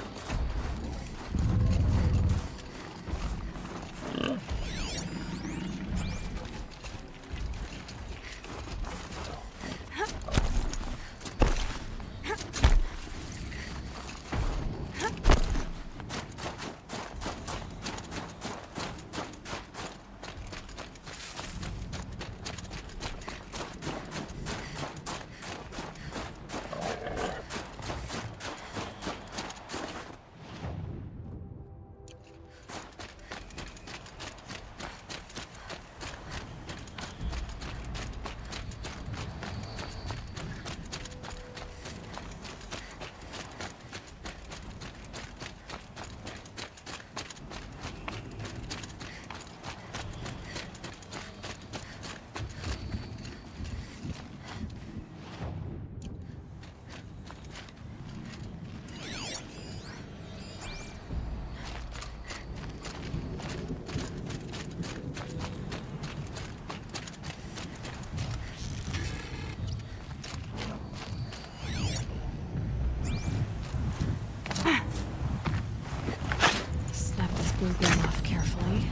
Move them off carefully.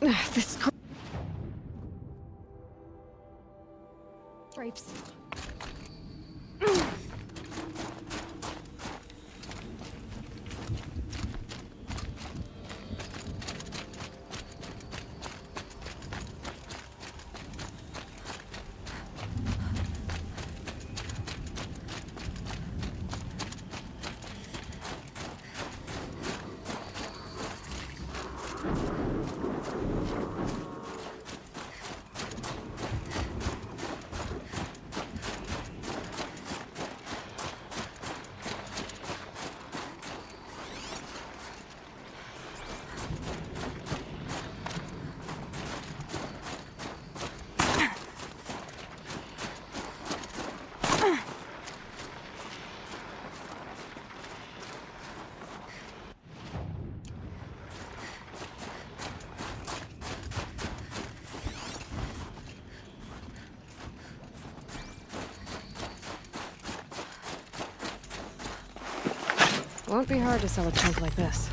This grapes. Won't be hard to sell a chunk like this.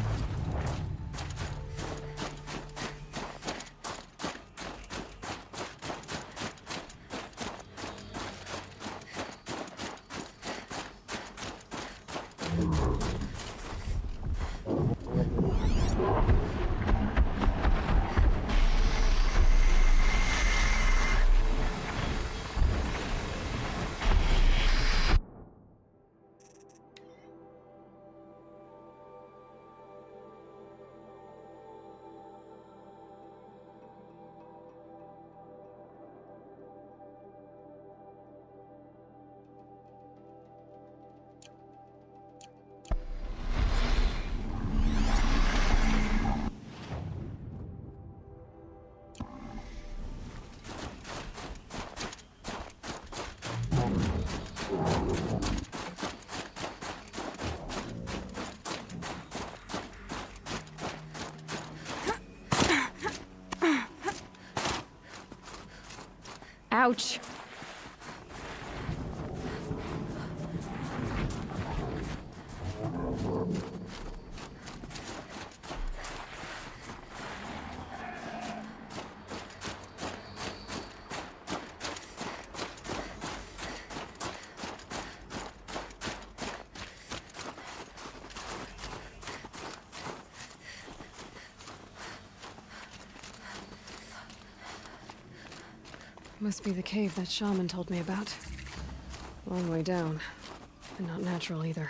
Ouch. Must be the cave that Shaman told me about. Long way down, and not natural either.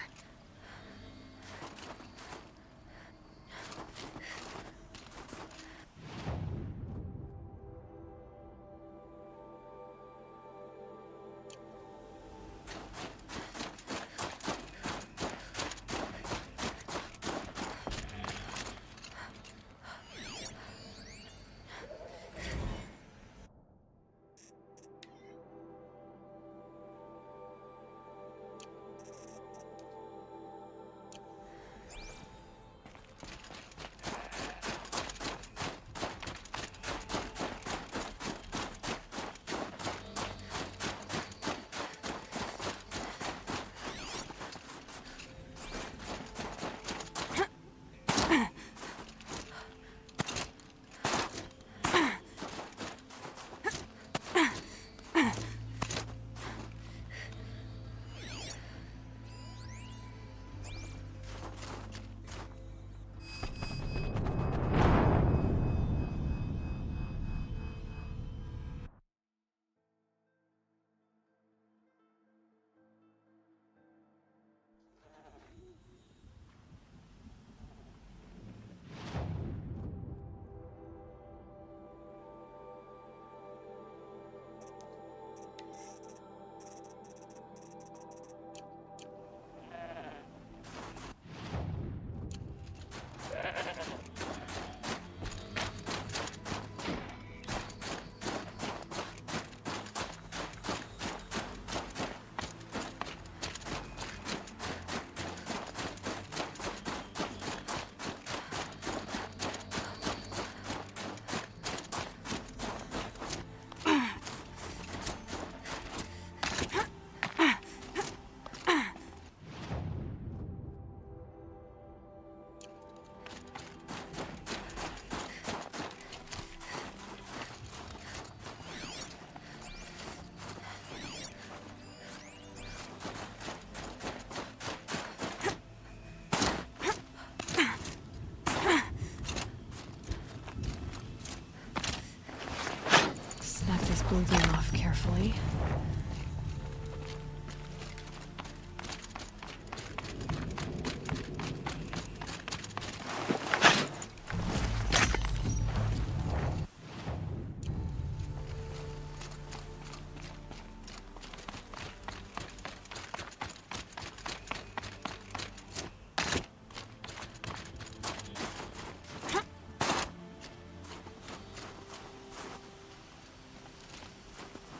Sequencing off carefully.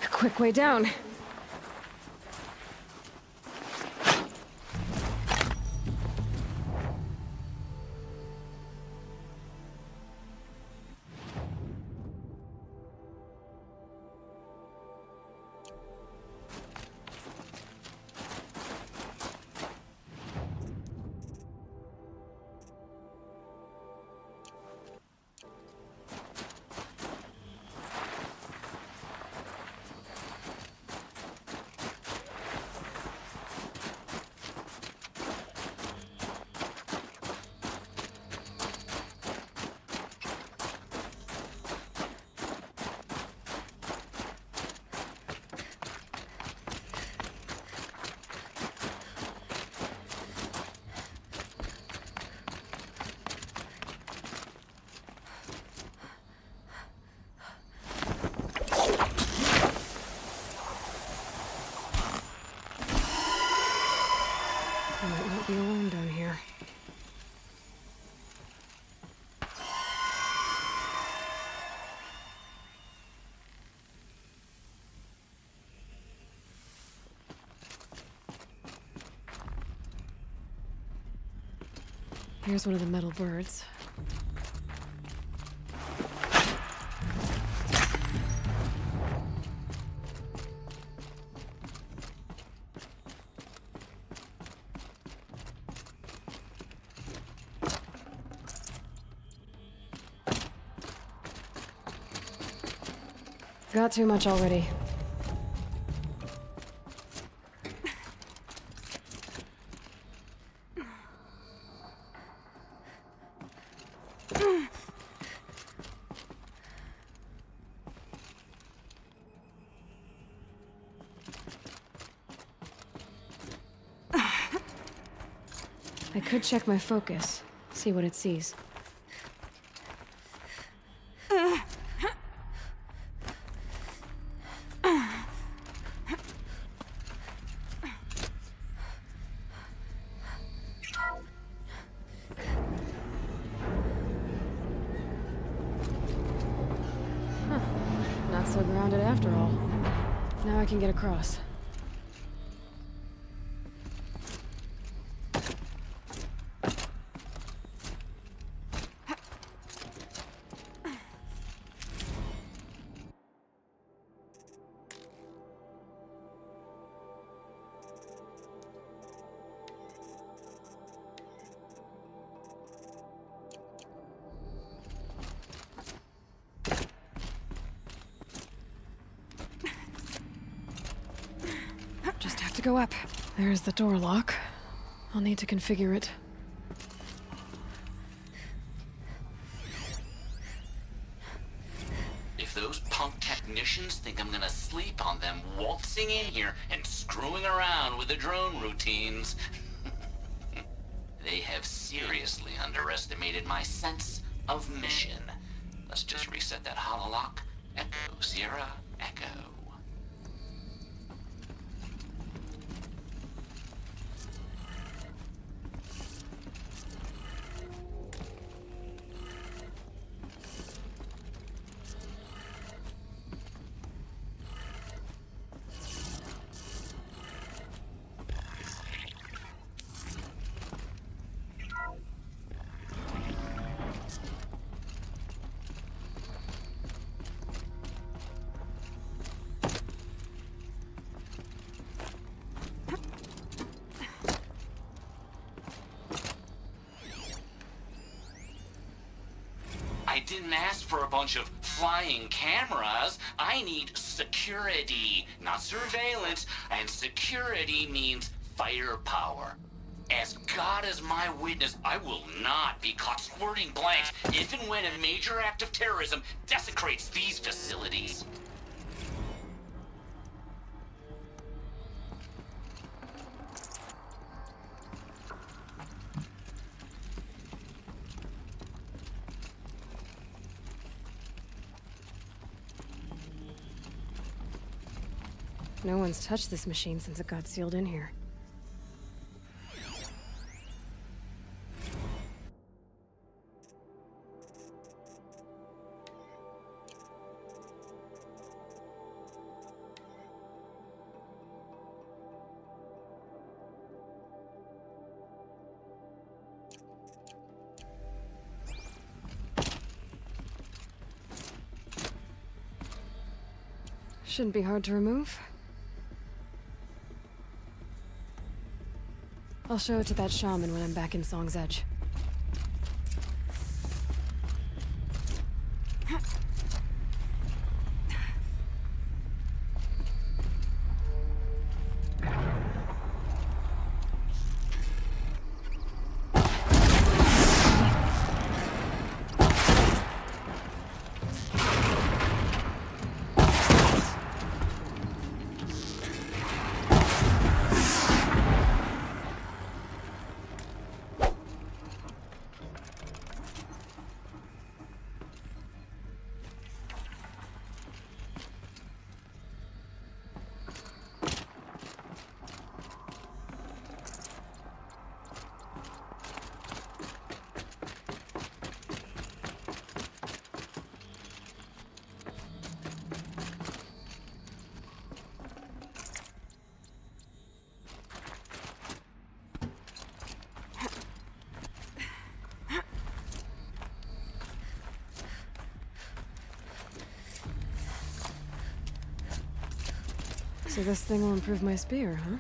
A quick way down. Might not be alone down here. Here's one of the metal birds. Got too much already. I could check my focus, see what it sees. Not so grounded after all. Now I can get across. Just have to go up. There's the door lock. I'll need to configure it. If those punk technicians think I'm gonna sleep on them waltzing in here and screwing around with the drone routines, they have seriously underestimated my sense of mission. Let's just reset that hololock. Echo, Sierra, Echo. I didn't ask for a bunch of flying cameras. I need security, not surveillance. And security means firepower. As God is my witness, I will not be caught squirting blanks if and when a major act of terrorism desecrates these facilities. No one's touched this machine since it got sealed in here. Shouldn't be hard to remove. I'll show it to that shaman when I'm back in Song's Edge. So this thing will improve my spear, huh?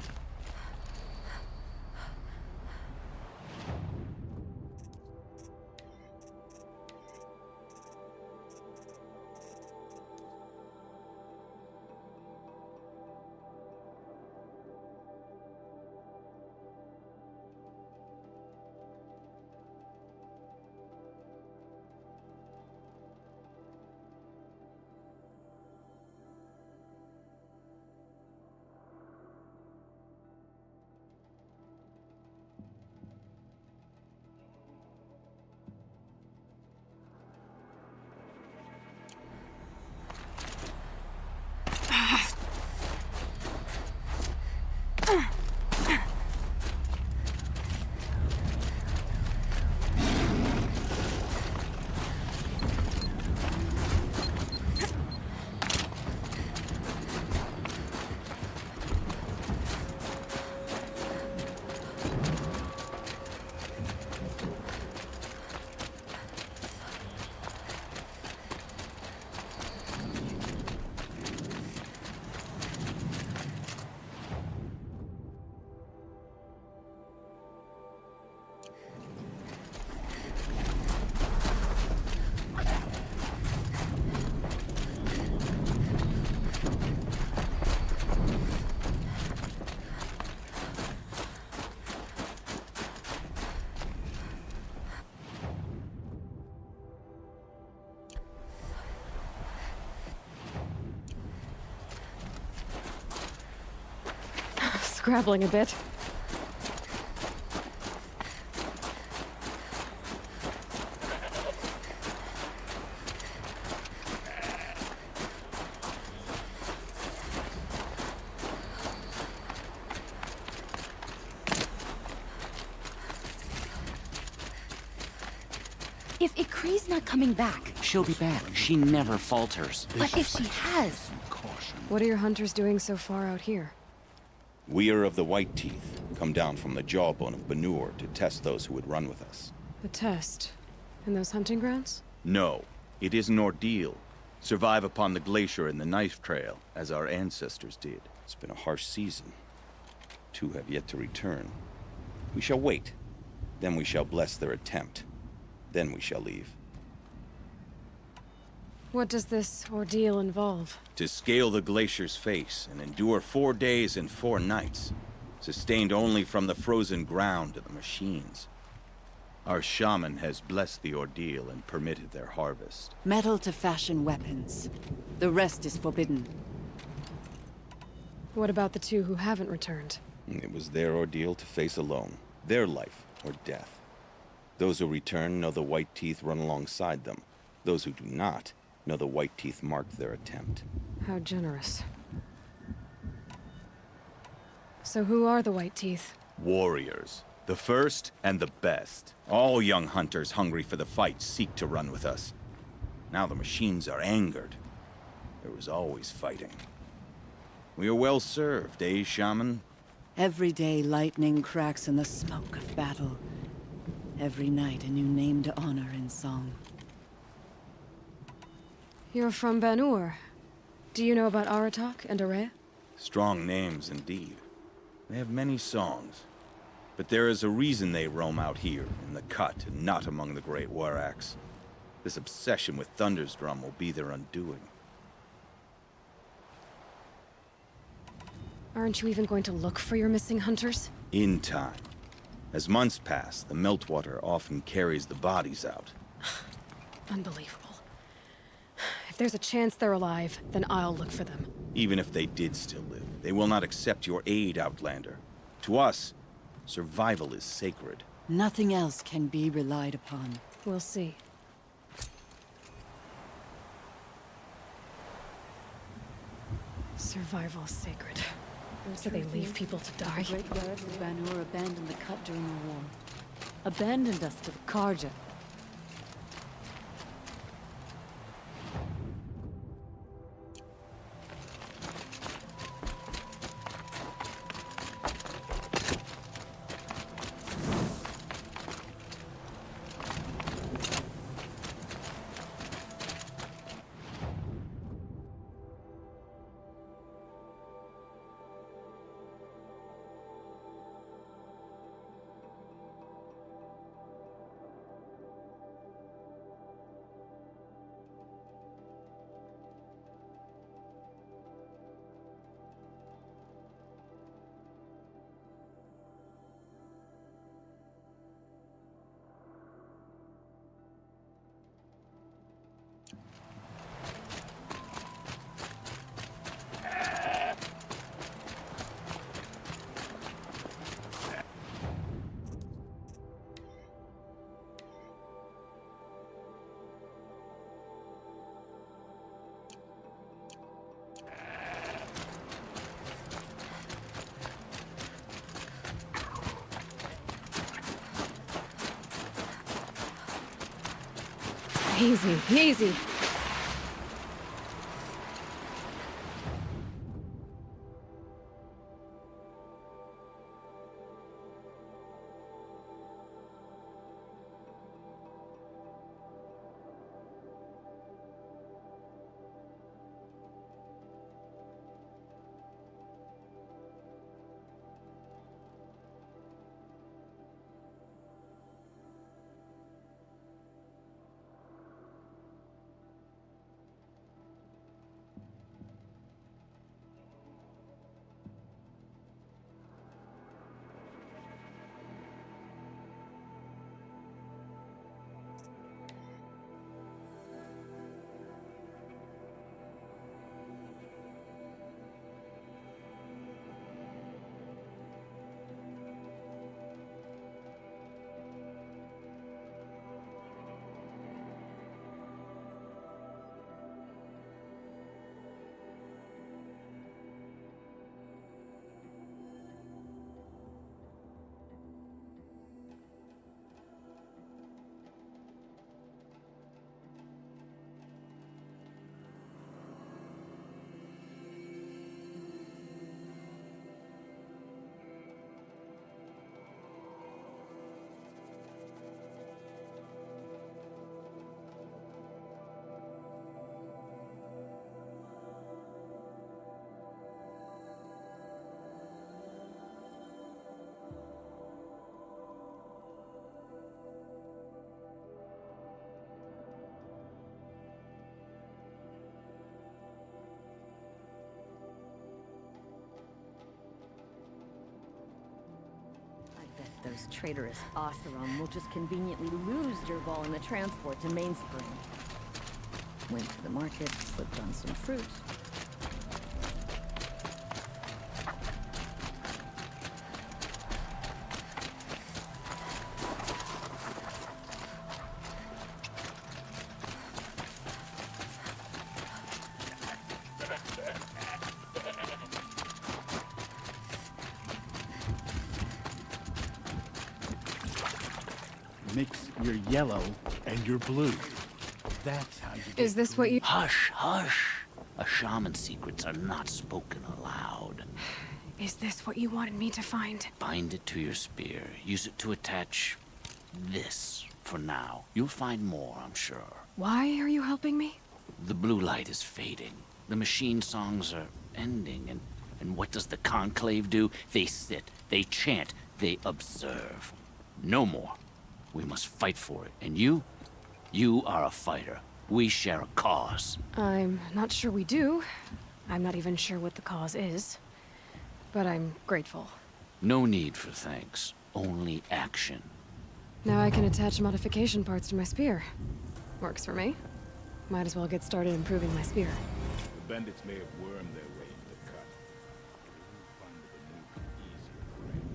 Scrabbling a bit. If Ikri's not coming back... She'll be back. She never falters. But if she has... What are your hunters doing so far out here? We are of the White Teeth, come down from the jawbone of Banur to test those who would run with us. The test? In those hunting grounds? No, it is an ordeal. Survive upon the glacier and the knife trail, as our ancestors did. It's been a harsh season. 2 have yet to return. We shall wait. Then we shall bless their attempt. Then we shall leave. What does this ordeal involve? To scale the glacier's face and endure 4 days and 4 nights, sustained only from the frozen ground of the machines. Our shaman has blessed the ordeal and permitted their harvest. Metal to fashion weapons. The rest is forbidden. What about the 2 who haven't returned? It was their ordeal to face alone. Their life or death. Those who return know the White Teeth run alongside them. Those who do not know the White Teeth marked their attempt. How generous. So who are the White Teeth? Warriors. The first and the best. All young hunters hungry for the fight seek to run with us. Now the machines are angered. There was always fighting. We are well served, eh, Shaman? Every day lightning cracks in the smoke of battle. Every night a new name to honor in song. You're from Ban-Ur. Do you know about Aratak and Araya? Strong names indeed. They have many songs. But there is a reason they roam out here, in the cut, and not among the great Waraks. This obsession with Thunder's Drum will be their undoing. Aren't you even going to look for your missing hunters? In time. As months pass, the meltwater often carries the bodies out. Unbelievable. If there's a chance they're alive, then I'll look for them. Even if they did still live, they will not accept your aid, Outlander. To us, survival is sacred. Nothing else can be relied upon. We'll see. Survival is sacred. So they leave people to die. The great Waraks of Ban-Ur abandoned the cut during the war. Abandoned us to the Karja. Easy, easy. Those traitorous Oseram will just conveniently lose Derval in the transport to Mainspring. Went to the market, slipped on some fruit. Mix your yellow and your blue. That's how you get Is this what you... Hush, hush. A shaman's secrets are not spoken aloud. Is this what you wanted me to find? Bind it to your spear. Use it to attach this for now. You'll find more, I'm sure. Why are you helping me? The blue light is fading. The machine songs are ending, and what does the Conclave do? They sit, they chant, they observe. No more. We must fight for it. And you are a fighter. We share a cause. I'm not sure we do. I'm not even sure what the cause is. But I'm grateful. No need for thanks. Only action. Now I can attach modification parts to my spear. Works for me. Might as well get started improving my spear. The bandits may have wormed their way into the cut. We'll find the Banuke easier to frame.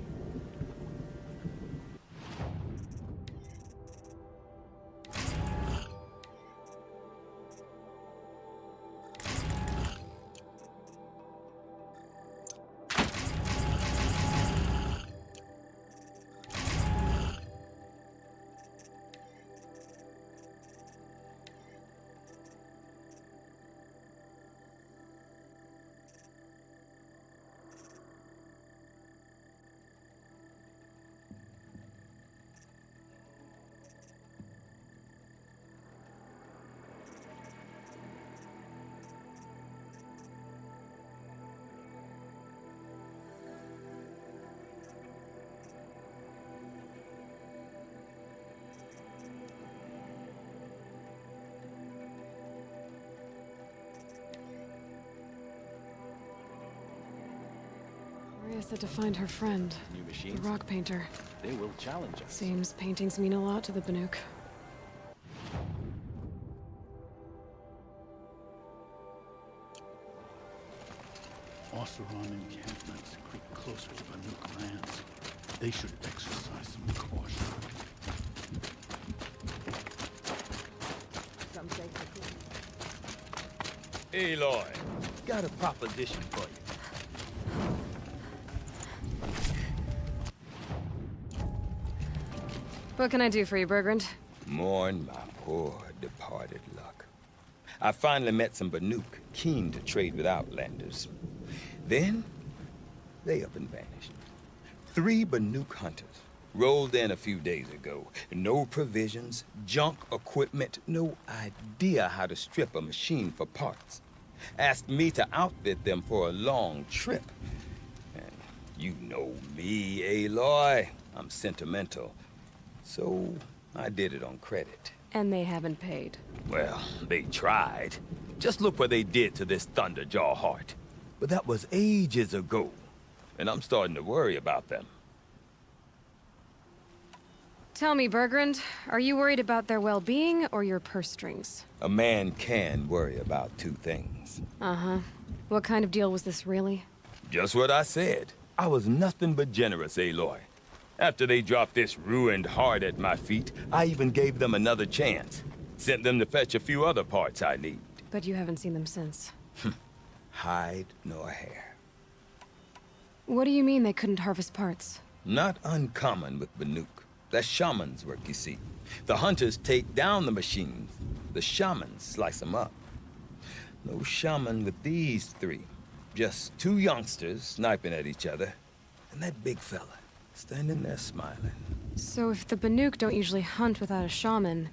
Maria said to find her friend, New the machines? rock painter. They will challenge us. Seems paintings mean a lot to the Banuke. Oseram encampments creep closer to Banuke lands. They should exercise some caution. Some say Aloy, got a proposition for you. What can I do for you, Bergrand? Mourn my poor departed luck. I finally met some Banuke keen to trade with Outlanders. Then, they up and vanished. 3 Banuke hunters rolled in a few days ago. No provisions, junk equipment, no idea how to strip a machine for parts. Asked me to outfit them for a long trip. And you know me, Aloy. I'm sentimental. So, I did it on credit. And they haven't paid. Well, they tried. Just look what they did to this Thunderjaw heart. But that was ages ago. And I'm starting to worry about them. Tell me, Bergrand, are you worried about their well-being or your purse strings? A man can worry about 2 things. Uh-huh. What kind of deal was this, really? Just what I said. I was nothing but generous, Aloy. After they dropped this ruined heart at my feet, I even gave them another chance. Sent them to fetch a few other parts I need. But you haven't seen them since. Hide nor hair. What do you mean they couldn't harvest parts? Not uncommon with Banuke. That's Shaman's work, you see. The hunters take down the machines. The Shamans slice them up. No Shaman with these 3. Just 2 youngsters sniping at each other. And that big fella, standing there smiling. So if the Banuke don't usually hunt without a shaman,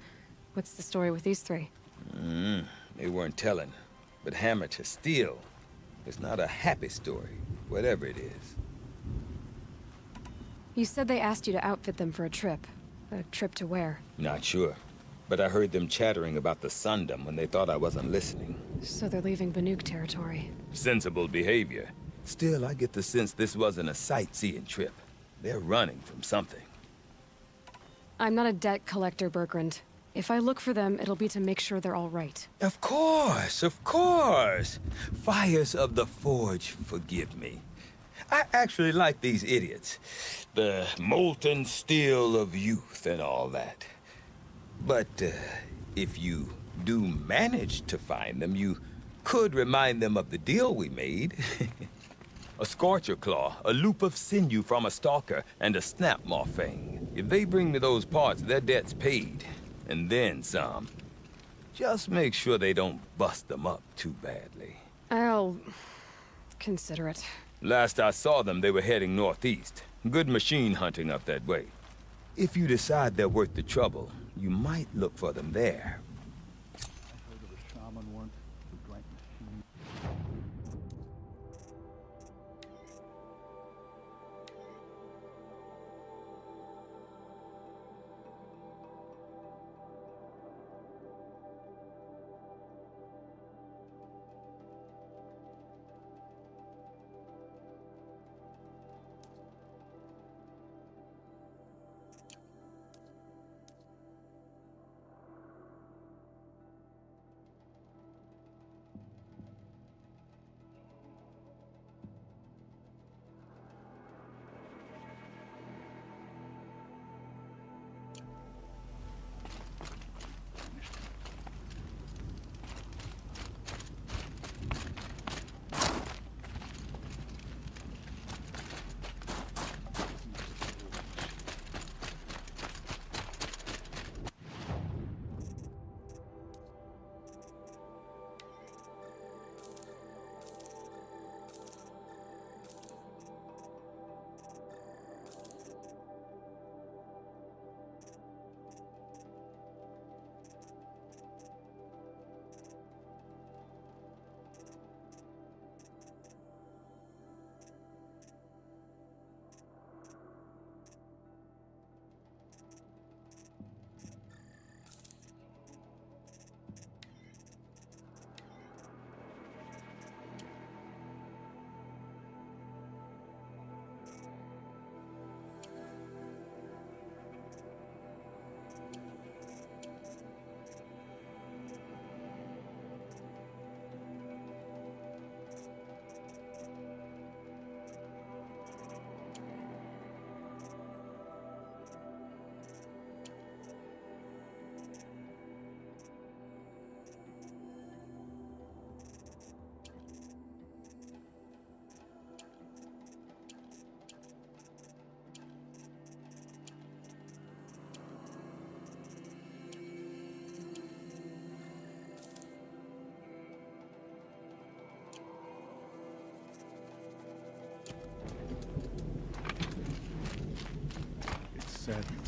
what's the story with these 3? They weren't telling. But hammer to steel is not a happy story, whatever it is. You said they asked you to outfit them for a trip. A trip to where? Not sure. But I heard them chattering about the Sundom when they thought I wasn't listening. So they're leaving Banuke territory. Sensible behavior. Still, I get the sense this wasn't a sightseeing trip. They're running from something. I'm not a debt collector, Bergrand. If I look for them, it'll be to make sure they're all right. Of course, of course. Fires of the Forge, forgive me. I actually like these idiots. The molten steel of youth and all that. But if you do manage to find them, you could remind them of the deal we made. A scorcher claw, a loop of sinew from a stalker, and a snap maw fang. If they bring me those parts, their debt's paid. And then some. Just make sure they don't bust them up too badly. I'll consider it. Last I saw them, they were heading northeast. Good machine hunting up that way. If you decide they're worth the trouble, you might look for them there. I heard of a shaman once who drank machine. Saddening